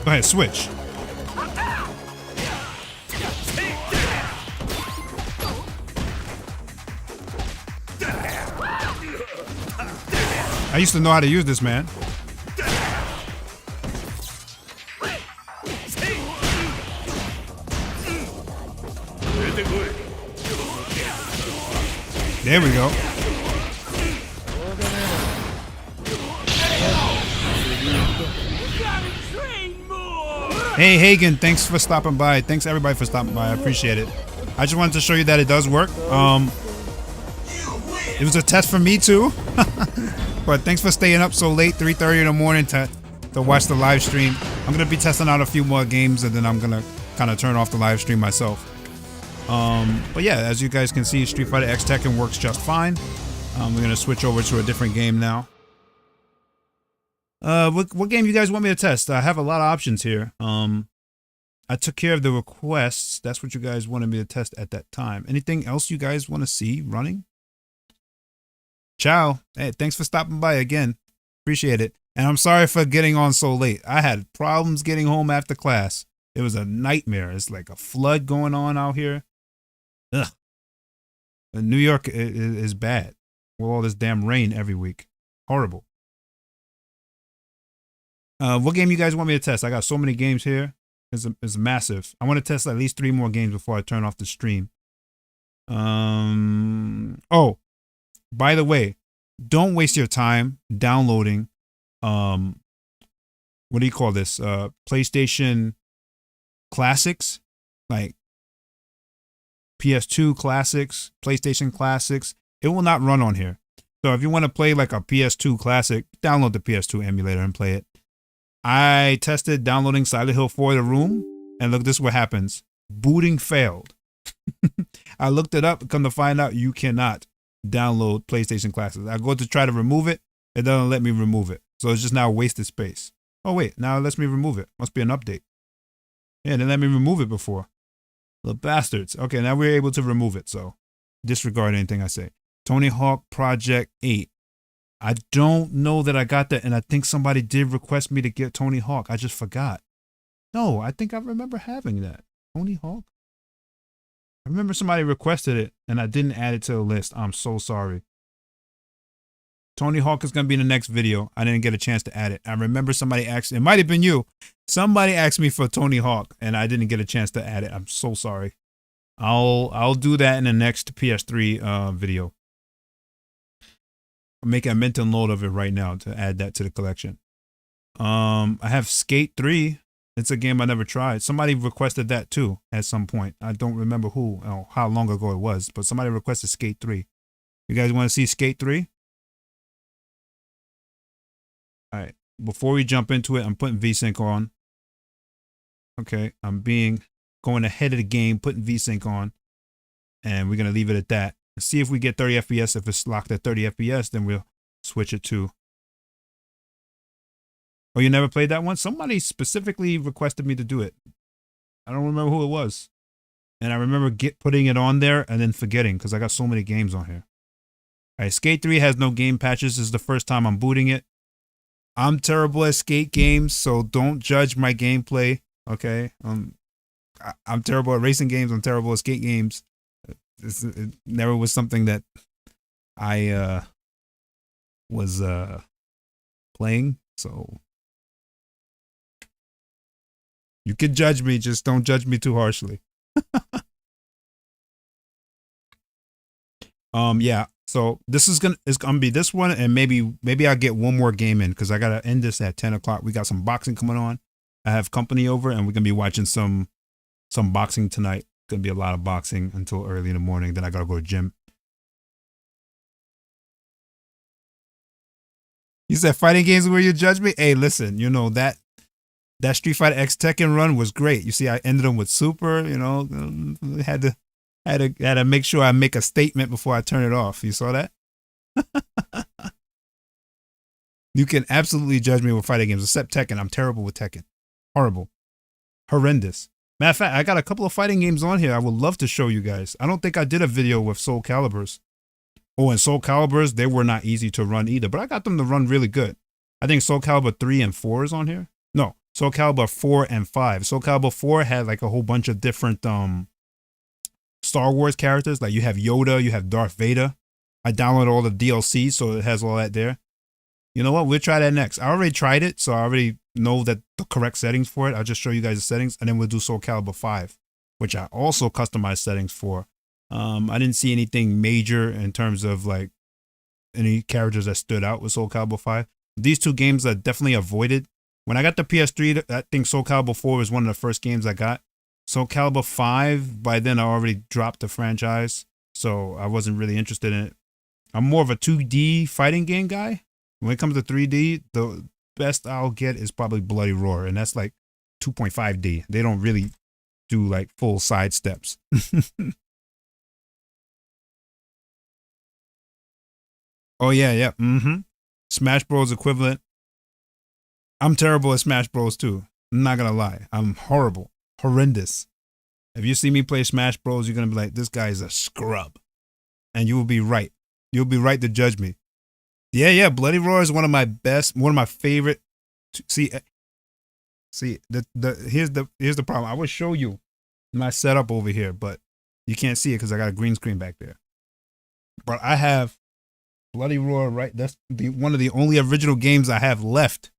Go ahead, switch. I used to know how to use this, man. There we go. Hey Hagen, thanks for stopping by. Thanks everybody for stopping by. I appreciate it. I just wanted to show you that it does work. It was a test for me too. But thanks for staying up so late, 3:30 in the morning to watch the live stream. I'm gonna be testing out a few more games and then I'm gonna kind of turn off the live stream myself. But yeah, as you guys can see, Street Fighter X Tekken works just fine. We're gonna switch over to a different game now. What game you guys want me to test? I have a lot of options here. I took care of the requests. That's what you guys wanted me to test at that time. Anything else you guys want to see running? Ciao. Hey, thanks for stopping by again. Appreciate it. And I'm sorry for getting on so late. I had problems getting home after class. It was a nightmare. It's like a flood going on out here. Ugh. And New York is bad. With all this damn rain every week. Horrible. What game you guys want me to test? I got so many games here. It's massive. I want to test at least 3 more games before I turn off the stream. Oh, by the way, don't waste your time downloading what do you call this? PlayStation Classics, like PS2 Classics, PlayStation Classics. It will not run on here. So if you want to play like a PS2 Classic, download the PS2 emulator and play it. I tested downloading Silent Hill 4 The Room, and look, this is what happens. Booting failed. I looked it up, come to find out you cannot download PlayStation Classics. I go to try to remove it, it doesn't let me remove it. So it's just now wasted space. Oh wait, now it lets me remove it. Must be an update. Yeah, they let me remove it before. The bastards. Okay, now we're able to remove it, so disregard anything I say. Tony Hawk Project 8. I don't know that I got that, and I think somebody did request me to get Tony Hawk. I just forgot. No, I think I remember having that. Tony Hawk? I remember somebody requested it, and I didn't add it to the list. I'm so sorry. Tony Hawk is going to be in the next video. I didn't get a chance to add it. I remember somebody asked, it might have been you. Somebody asked me for Tony Hawk, and I didn't get a chance to add it. I'm so sorry. I'll do that in the next PS3 video. I'm making a mental note of it right now to add that to the collection. I have Skate 3. It's a game I never tried. Somebody requested that too at some point. I don't remember who or how long ago it was, but somebody requested Skate 3. You guys want to see Skate 3? All right. Before we jump into it, I'm putting VSync on. Okay, I'm going ahead of the game, putting VSync on, and we're gonna leave it at that. See if we get 30 FPS. If it's locked at 30 FPS, then we'll switch it to. Oh, you never played that one? Somebody specifically requested me to do it. I don't remember who it was, and I remember putting it on there and then forgetting because I got so many games on here. All right, Skate 3 has no game patches. This is the first time I'm booting it. I'm terrible at skate games, so don't judge my gameplay. Okay, I'm terrible at racing games. I'm terrible at skate games. It never was something that I was playing. So you can judge me, just don't judge me too harshly. Yeah. So this is gonna be this one, and maybe I'll get one more game in because I gotta end this at 10 o'clock. We got some boxing coming on. I have company over, and we're gonna be watching some boxing tonight. Gonna be a lot of boxing until early in the morning. Then I gotta go to gym. You said fighting games where you judge me? Hey, listen, you know that Street Fighter X Tekken run was great. You see, I ended them with super. You know, had to make sure I make a statement before I turn it off. You saw that? You can absolutely judge me with fighting games, except Tekken. I'm terrible with Tekken. Horrible. Horrendous. Matter of fact, I got a couple of fighting games on here I would love to show you guys. I don't think I did a video with Soul Caliburs. Oh, and Soul Caliburs, they were not easy to run either, but I got them to run really good. I think Soul Calibur 3 and 4 is on here. No, Soul Calibur 4 and 5. Soul Calibur 4 had like a whole bunch of different Star Wars characters. Like you have Yoda, you have Darth Vader. I downloaded all the DLC, so it has all that there. You know what? We'll try that next. I already tried it, so I already know that the correct settings for it. I'll just show you guys the settings, and then we'll do Soul Calibur 5, which I also customized settings for. I didn't see anything major in terms of like any characters that stood out with Soul Calibur 5. These two games are definitely avoided. When I got the PS3, I think Soul Calibur 4 was one of the first games I got. Soul Calibur 5, by then I already dropped the franchise, so I wasn't really interested in it. I'm more of a 2D fighting game guy. When it comes to 3D, the best I'll get is probably Bloody Roar, and that's like 2.5D. They don't really do like full side steps. Oh yeah. Smash Bros equivalent. I'm terrible at Smash Bros too. I'm not gonna lie. I'm horrible. Horrendous. If you see me play Smash Bros, you're gonna be like, this guy is a scrub. And you will be right. You'll be right to judge me. Yeah, Bloody Roar is one of my favorite. See, here's the problem. I will show you my setup over here, but you can't see it because I got a green screen back there. But I have Bloody Roar, right? That's one of the only original games I have left,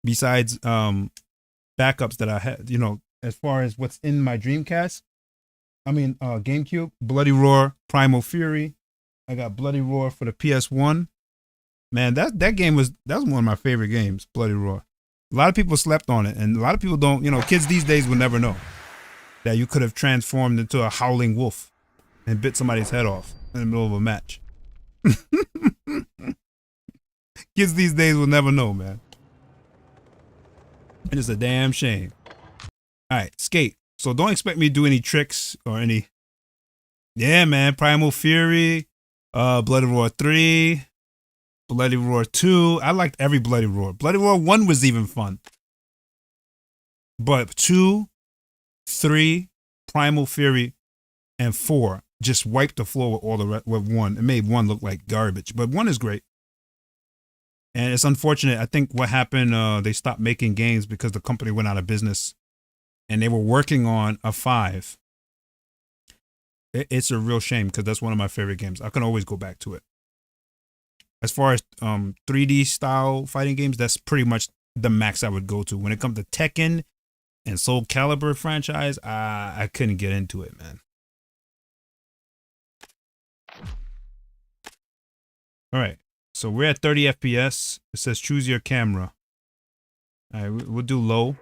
besides backups that I had. You know, as far as what's in my Dreamcast, GameCube, Bloody Roar, Primal Fury. I got Bloody Roar for the PS1. Man, that game was one of my favorite games, Bloody Roar. A lot of people slept on it, and a lot of people don't, kids these days will never know that you could have transformed into a howling wolf and bit somebody's head off in the middle of a match. Kids these days will never know, man. And it's a damn shame. All right, Skate. So don't expect me to do any tricks or any. Yeah, man, Primal Fury, Bloody Roar 3. Bloody Roar 2. I liked every Bloody Roar. Bloody Roar 1 was even fun. But 2, 3, Primal Fury, and 4 just wiped the floor with all the with 1. It made 1 look like garbage. But 1 is great. And it's unfortunate. I think what happened, they stopped making games because the company went out of business. And they were working on a 5. It's a real shame because that's one of my favorite games. I can always go back to it. As far as 3D style fighting games, that's pretty much the max I would go to. When it comes to Tekken and Soul Calibur franchise, I couldn't get into it, man. All right. So we're at 30 FPS. It says choose your camera. All right, we'll do low.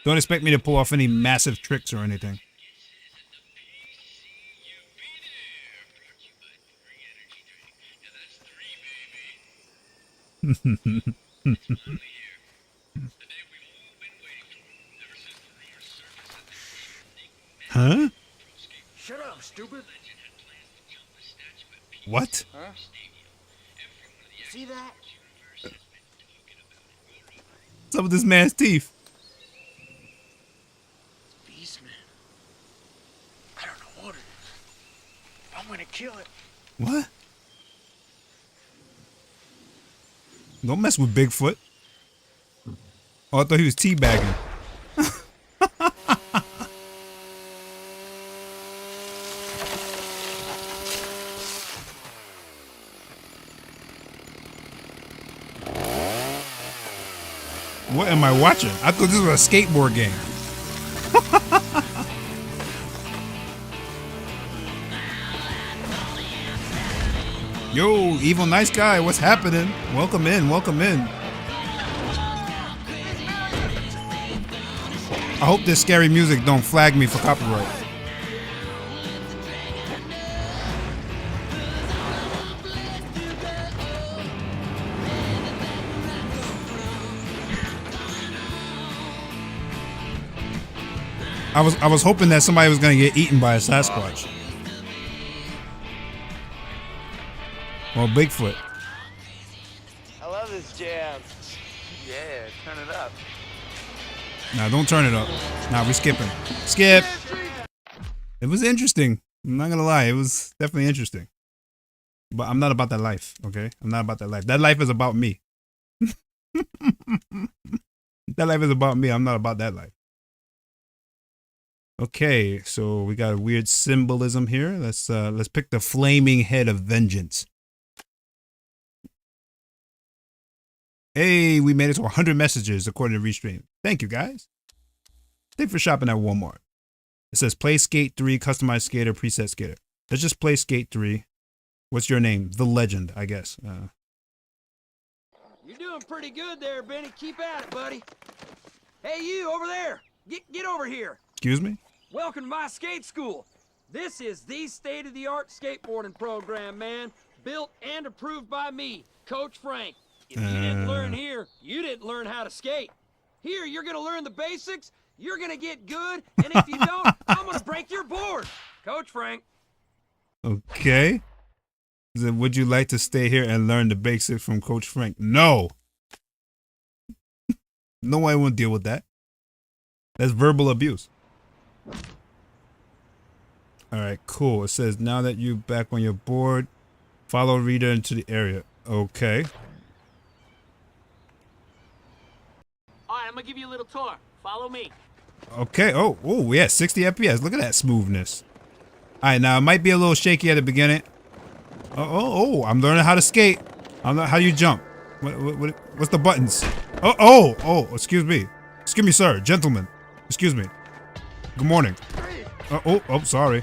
Don't expect me to pull off any massive tricks or anything. Huh? Shut up, stupid. What? Huh? See that? What's up with this man's teeth? Beastman. I don't know what it is. I'm gonna kill it. What? Don't mess with Bigfoot. Oh, I thought he was teabagging. What am I watching? I thought this was a skateboard game. Yo, evil nice guy, what's happening? Welcome in, welcome in. I hope this scary music don't flag me for copyright. I was hoping that somebody was gonna get eaten by a Sasquatch. Well, Bigfoot. I love this jam. Yeah, turn it up. Nah, don't turn it up. Nah, we're skipping. Skip. It was interesting. I'm not gonna lie. It was definitely interesting. But I'm not about that life, okay? I'm not about that life. That life is about me. That life is about me. I'm not about that life. Okay, so we got a weird symbolism here. Let's pick the flaming head of vengeance. Hey, we made it to 100 messages according to Restream. Thank you, guys. Thanks for shopping at Walmart. It says play Skate 3, customized skater, preset skater. Let's just play Skate 3. What's your name? The Legend, I guess. You're doing pretty good there, Benny. Keep at it, buddy. Hey, you over there. Get over here. Excuse me? Welcome to my skate school. This is the state-of-the-art skateboarding program, man. Built and approved by me, Coach Frank. If you didn't learn here, you didn't learn how to skate. Here, you're gonna learn the basics, you're gonna get good, and if you don't, I'm gonna break your board. Coach Frank. Okay. Would you like to stay here and learn the basics from Coach Frank? No. No, I won't deal with that. That's verbal abuse. All right, cool. It says, now that you're back on your board, follow reader into the area. Okay. All right, I'm gonna give you a little tour. Follow me. Okay. Oh, yeah, 60 FPS. Look at that smoothness. All right, now it might be a little shaky at the beginning. Oh, I'm learning how to skate. I'm not, how do you jump? What's the buttons? Oh, excuse me. Excuse me, sir, gentlemen. Excuse me. Good morning. Oh, sorry.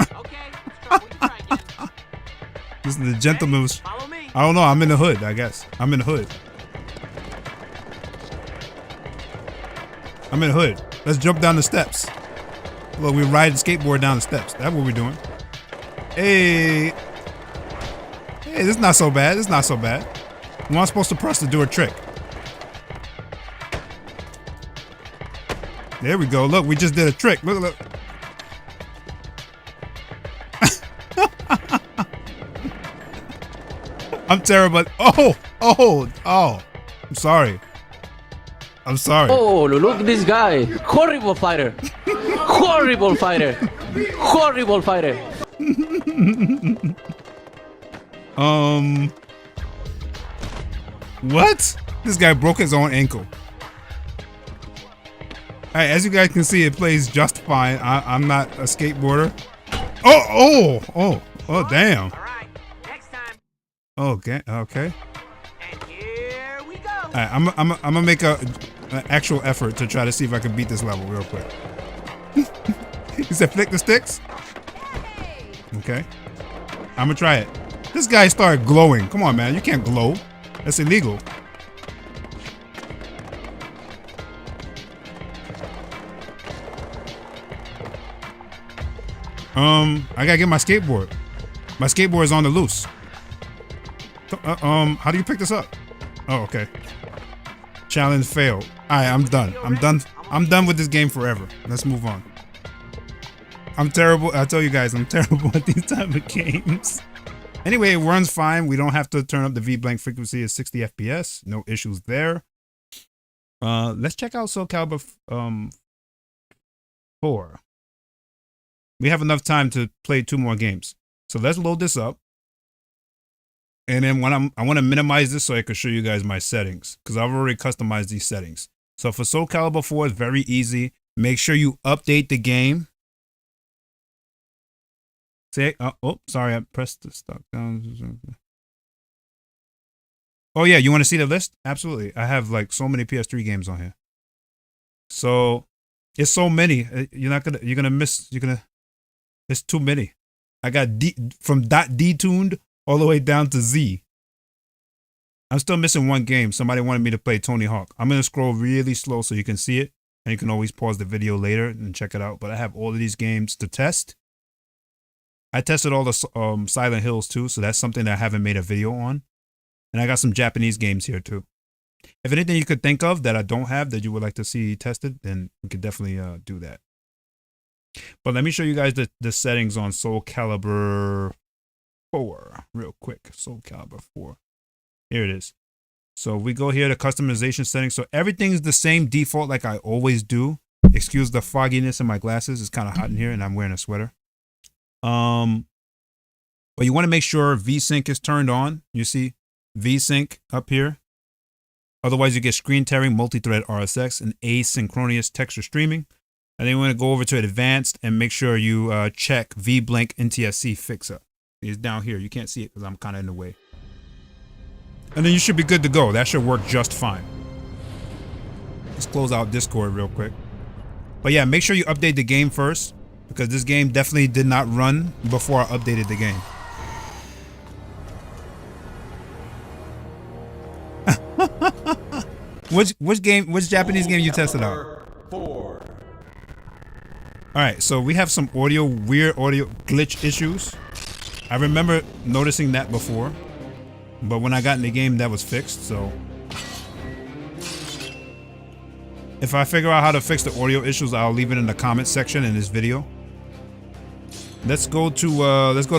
Okay, we can try again. This is the gentleman's. Follow me. I don't know. I'm in the hood, I guess. I'm in the hood. I'm in the hood. Let's jump down the steps. Look, we ride the skateboard down the steps. That's what we're doing. Hey, this is not so bad. This is not so bad. I'm not supposed to press to do a trick. There we go. Look, we just did a trick. Look. I'm terrible. Oh. I'm sorry. Oh, look at this guy. Horrible fighter. Horrible fighter. Horrible fighter. What? This guy broke his own ankle. Alright, as you guys can see, it plays just fine. I'm not a skateboarder. Oh, damn. All right, next time. Okay. And here we go. Alright, I'm gonna make an actual effort to try to see if I can beat this level real quick. You said flick the sticks? Okay. I'm gonna try it. This guy started glowing. Come on, man. You can't glow. That's illegal. I gotta get my skateboard. My skateboard is on the loose. How do you pick this up? Oh, okay. Challenge failed. All right, I'm done. I'm done with this game forever. Let's move on. I'm terrible. I tell you guys, I'm terrible at these type of games. Anyway, it runs fine. We don't have to turn up the V-blank frequency at 60 FPS. No issues there. Let's check out Soul Calibur 4. We have enough time to play 2 more games. So let's load this up. And then when I want to minimize this so I can show you guys my settings, because I've already customized these settings. So for Soul Calibur 4, it's very easy. Make sure you update the game. Say, oh, sorry, I pressed the stock down. Oh yeah, you want to see the list? Absolutely. I have like so many PS3 games on here. So it's so many. You're gonna miss. It's too many. I got from .detuned all the way down to Z. I'm still missing one game. Somebody wanted me to play Tony Hawk. I'm going to scroll really slow so you can see it. And you can always pause the video later and check it out. But I have all of these games to test. I tested all the Silent Hills too. So that's something that I haven't made a video on. And I got some Japanese games here too. If anything you could think of that I don't have that you would like to see tested, then we could definitely do that. But let me show you guys the settings on Soul Calibur 4 real quick. Soul Calibur 4. Here it is. So we go here to customization settings. So everything's the same default like I always do. Excuse the fogginess in my glasses. It's kind of hot in here and I'm wearing a sweater. But you want to make sure VSync is turned on. You see VSync up here. Otherwise you get screen tearing, multi-thread RSX, and asynchronous texture streaming. And then you want to go over to advanced and make sure you check V-Blank NTSC fix-up. It's down here. You can't see it because I'm kind of in the way. And then you should be good to go. That should work just fine. Let's close out Discord real quick. But yeah, make sure you update the game first, because this game definitely did not run before I updated the game. Which Japanese game you tested out? 4. Alright, so we have some weird audio glitch issues. I remember noticing that before, but when I got in the game that was fixed, so. If I figure out how to fix the audio issues, I'll leave it in the comment section in this video. Let's go to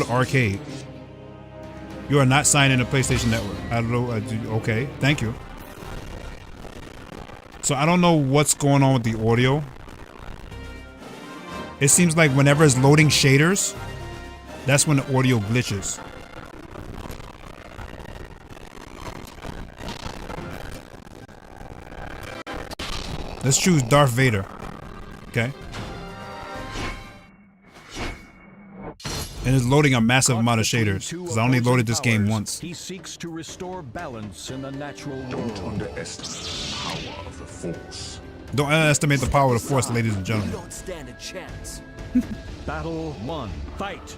arcade. You are not signed in to PlayStation Network. I don't know. Okay, thank you. So I don't know what's going on with the audio. It seems like whenever it's loading shaders, that's when the audio glitches. Let's choose Darth Vader. Okay. And it's loading a massive amount of shaders, because I only loaded this game once. He seeks to restore balance in the natural world. Don't underestimate the power of the Force. Don't underestimate the power of the Force, ladies and gentlemen. You don't stand a chance. Battle 1. Fight.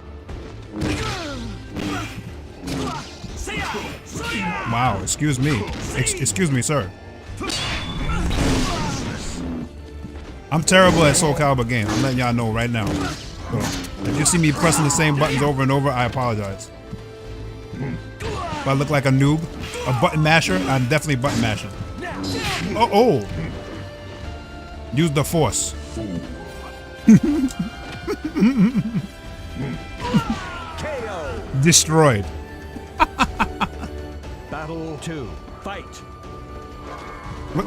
Wow, excuse me. Excuse me, sir. I'm terrible at Soul Calibur games. I'm letting y'all know right now. So, if you see me pressing the same buttons over and over, I apologize. If I look like a noob, a button masher, I'm definitely button mashing. Oh. Use the Force. Destroyed. Battle 2. Fight. What?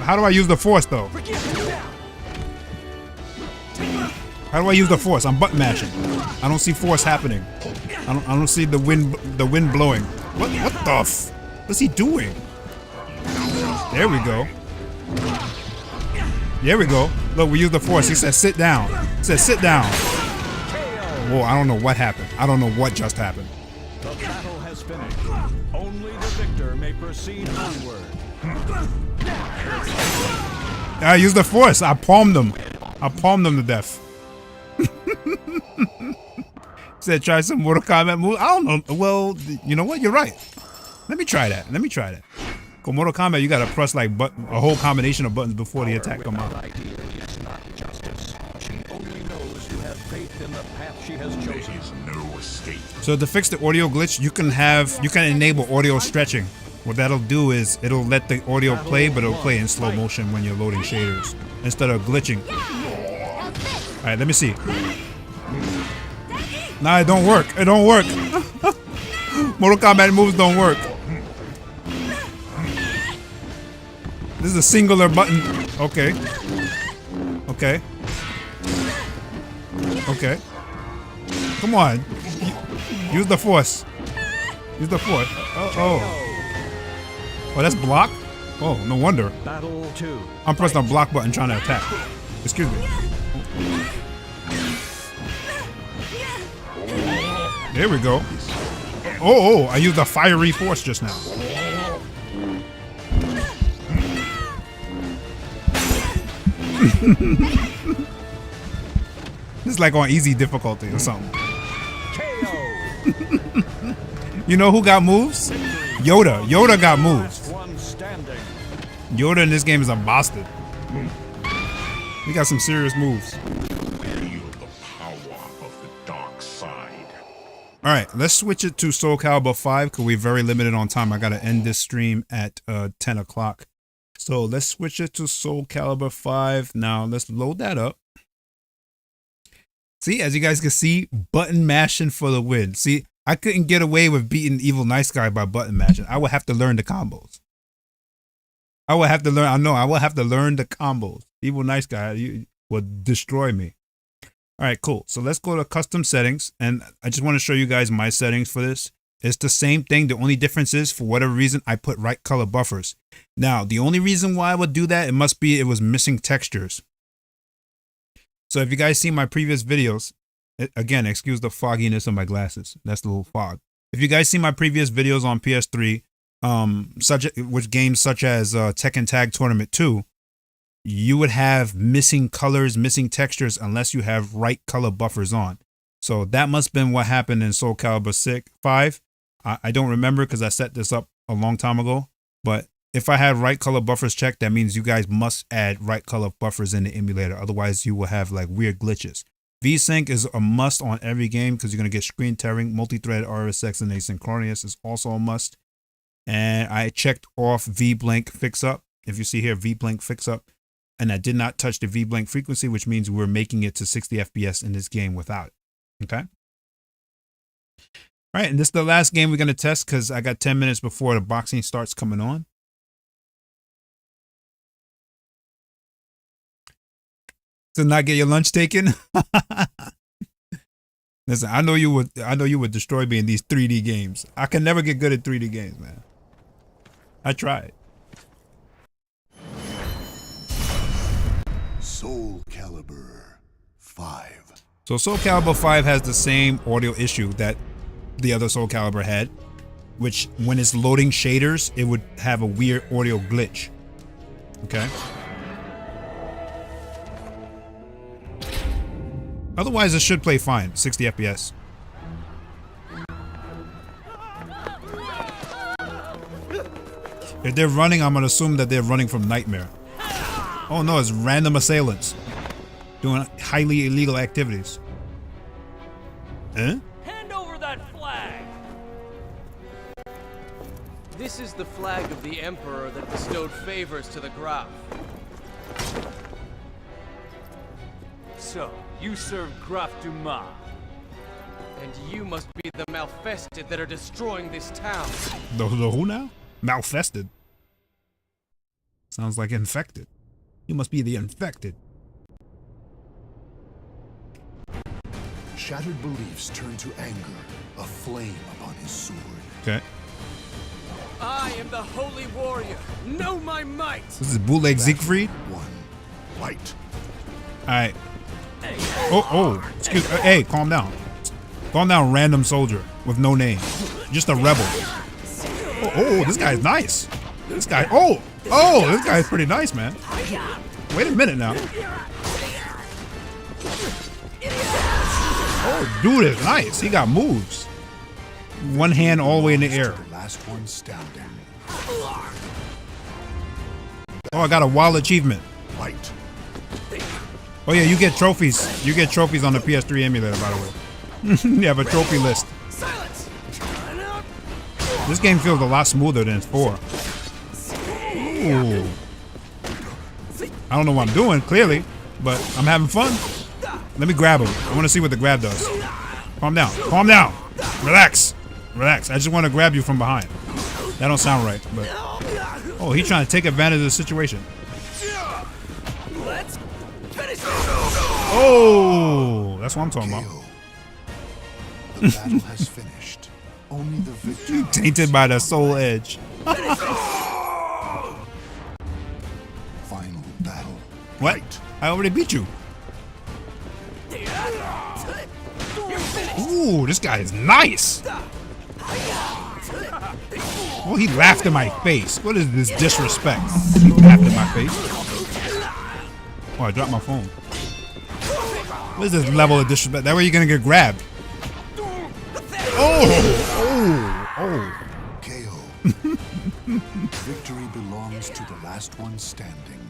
How do I use the Force though? How do I use the Force? I'm button mashing. I don't see Force happening. I don't see the wind blowing. What the f? What's he doing? There we go. There we go. Look, we use the Force. He said sit down. He said sit down. Whoa, I don't know what happened. I don't know what just happened. The battle has finished. Only the victor may proceed onward. I used the Force. I palmed them. I palmed them to death. Said try some Mortal Kombat moves. I don't know. Well, you know what? You're right. Let me try that. Let me try that. Go Mortal Kombat, you gotta press like a whole combination of buttons before the attack come out. So to fix the audio glitch, you can enable audio stretching. What that'll do is it'll let the audio play, but it'll play in slow motion when you're loading shaders instead of glitching. All right, let me see. Nah, it don't work. It don't work. Mortal Kombat moves don't work. This is a singular button. Okay. Okay. Okay. Come on. Use the force. Use the force. Oh, that's block? Oh, no wonder. Battle 2. I'm pressing the block button trying to attack. Excuse me. There we go. Oh, I used a fiery force just now. This is like on easy difficulty or something. You know who got moves? Yoda. Yoda got moves. Yoda in this game is a bastard. He got some serious moves. Alright, let's switch it to Soul Calibur 5 because we're very limited on time. I gotta end this stream at 10 o'clock. So let's switch it to Soul Calibur 5. Now let's load that up. See, as you guys can see, button mashing for the win. See, I couldn't get away with beating Evil Nice Guy by button mashing. I would have to learn the combos. I would have to learn, I know, I will have to learn the combos. Evil Nice Guy would destroy me. Alright, cool. So let's go to custom settings. And I just want to show you guys my settings for this. It's the same thing. The only difference is, for whatever reason, I put right color buffers. Now, the only reason why I would do that, it was missing textures. So if you guys see my previous videos, again, excuse the fogginess of my glasses. That's the little fog. If you guys see my previous videos on PS3, with games such as Tekken Tag Tournament 2, you would have missing colors, missing textures, unless you have right color buffers on. So that must have been what happened in Soul Calibur 5. I don't remember because I set this up a long time ago. But if I had right color buffers checked, that means you guys must add right color buffers in the emulator. Otherwise, you will have like weird glitches. VSync is a must on every game because you're going to get screen tearing. Multi-thread RSX and asynchronous is also a must. And I checked off V-Blink fix-up. If you see here, V-Blink fix-up. And I did not touch the V-Blink frequency, which means we're making it to 60 FPS in this game without it. Okay? All right, and this is the last game we're going to test because I got 10 minutes before the boxing starts coming on. To not get your lunch taken? Listen, I know you would destroy me in these 3D games. I can never get good at 3D games, man. I tried. Soul Calibur 5. So Soul Calibur 5 has the same audio issue that the other Soul Calibur had, which when it's loading shaders, it would have a weird audio glitch. Okay. Otherwise, it should play fine, 60 FPS. If they're running, I'm gonna assume that they're running from Nightmare. Oh no, it's random assailants doing highly illegal activities. Huh? Hand over that flag! This is the flag of the Emperor that bestowed favors to the Graf. So, you serve Graf Dumas. And you must be the Malfested that are destroying this town. The who now? Malfested. Sounds like infected. You must be the infected. Shattered beliefs turn to anger, a flame upon his sword. Okay. I am the holy warrior. Know my might. This is bootleg Siegfried. One light. All right. Oh, excuse. Hey, calm down. Calm down, random soldier with no name. Just a rebel. Oh, this guy's nice. This guy. Oh, this guy's pretty nice, man. Wait a minute now. Oh, dude is nice. He got moves. One hand all the way in the air. Last one standing. Oh, I got a wild achievement. Fight. Oh yeah, you get trophies. You get trophies on the PS3 emulator, by the way. You have a trophy list. This game feels a lot smoother than 4. Ooh. I don't know what I'm doing, clearly, but I'm having fun. Let me grab him. I want to see what the grab does. Calm down. Calm down. Relax. Relax. I just want to grab you from behind. That don't sound right, but... Oh, he's trying to take advantage of the situation. Oh, that's what I'm talking about. The battle has finished. Only the victor. Tainted by the soul edge. Final battle. What? I already beat you. Ooh, this guy is nice. Oh, he laughed in my face. What is this disrespect? He laughed in my face. Oh, I dropped my phone. What is this level of disrespect? That way you're gonna get grabbed. Oh. KO. Victory belongs to the last one standing.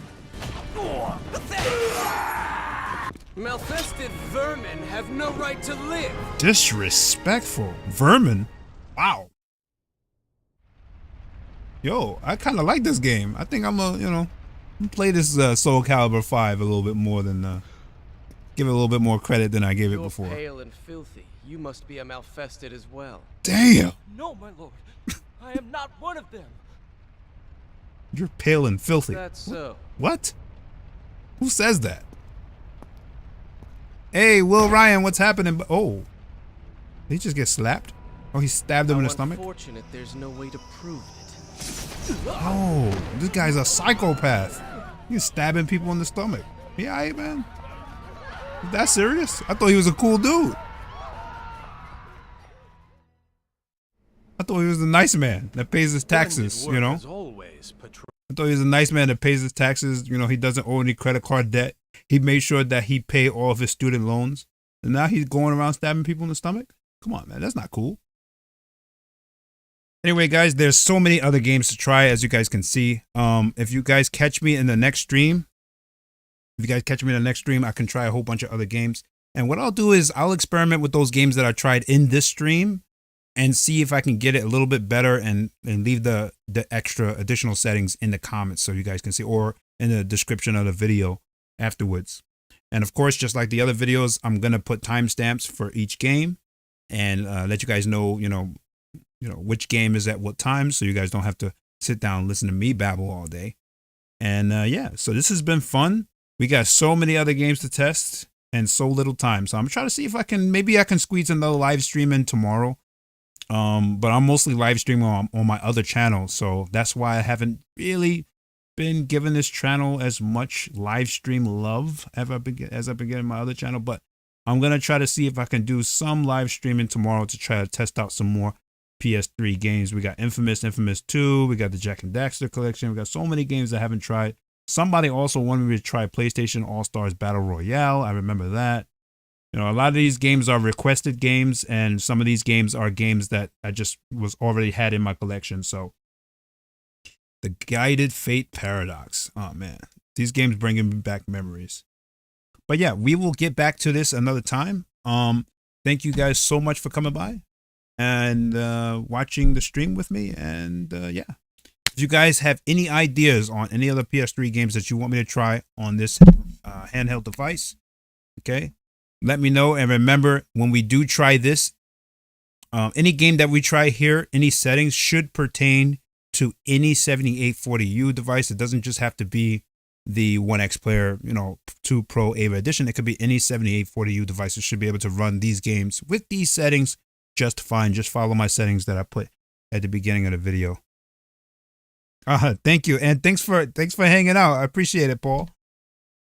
Malfested vermin have no right to live. Disrespectful. Vermin? Wow. Yo, I kind of like this game. I think I'm gonna play this Soul Calibur 5 a little bit more than, give it a little bit more credit than I gave it before. You're pale and filthy. You must be a Malfested as well. Damn. No, my lord. I am not one of them. You're pale and filthy. That's so. What? Who says that? Hey, Will Ryan, what's happening? Oh, did he just get slapped? Oh, he stabbed him in the stomach? Unfortunate there's no way to prove it. Oh, this guy's a psychopath. He's stabbing people in the stomach. Yeah, alright, man. Is that serious? I thought he was a cool dude. I thought he was a nice man that pays his taxes, you know? I thought he was a nice man that pays his taxes. You know, he doesn't owe any credit card debt. He made sure that he paid all of his student loans. And now he's going around stabbing people in the stomach? Come on, man. That's not cool. Anyway, guys, there's so many other games to try, as you guys can see. If you guys catch me in the next stream, I can try a whole bunch of other games. And what I'll do is I'll experiment with those games that I tried in this stream and see if I can get it a little bit better and leave the extra additional settings in the comments so you guys can see, or in the description of the video afterwards. And of course, just like the other videos, I'm going to put timestamps for each game and let you guys know, you know, which game is at what time, so you guys don't have to sit down and listen to me babble all day. And yeah, so this has been fun. We got so many other games to test and so little time. So I'm trying to see if maybe I can squeeze another live stream in tomorrow. But I'm mostly live streaming on my other channel. So that's why I haven't really been giving this channel as much live stream love as I've been getting my other channel. But I'm going to try to see if I can do some live streaming tomorrow to try to test out some more PS3 games. We got Infamous 2, we got the Jack and Daxter collection. We got so many games I haven't tried. Somebody also wanted me to try PlayStation All-Stars Battle Royale. I remember that. You know, a lot of these games are requested games, and some of these games are games that I just already had in my collection. So the Guided Fate Paradox. Oh man, these games bringing me back memories. But yeah, we will get back to this another time. Thank you guys so much for coming by and watching the stream with me. And yeah, if you guys have any ideas on any other PS3 games that you want me to try on this handheld device, okay, let me know. And remember, when we do try this, any game that we try here, any settings should pertain to any 7840U device. It doesn't just have to be the OneXPlayer, 2 Pro EVA Edition. It could be any 7840U device. It should be able to run these games with these settings just fine. Just follow my settings that I put at the beginning of the video. Thank you, and thanks for hanging out. I appreciate it, Paul.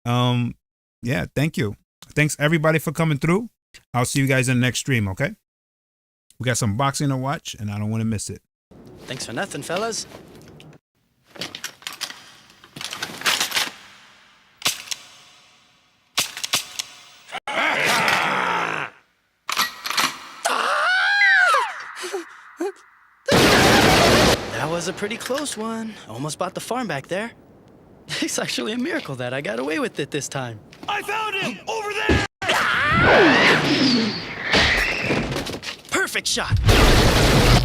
Yeah, thank you. Thanks everybody for coming through. I'll see you guys in the next stream, okay? We got some boxing to watch, and I don't want to miss it. Thanks for nothing, fellas. That was a pretty close one. Almost bought the farm back there. It's actually a miracle that I got away with it this time. I found him! Over there! Perfect shot!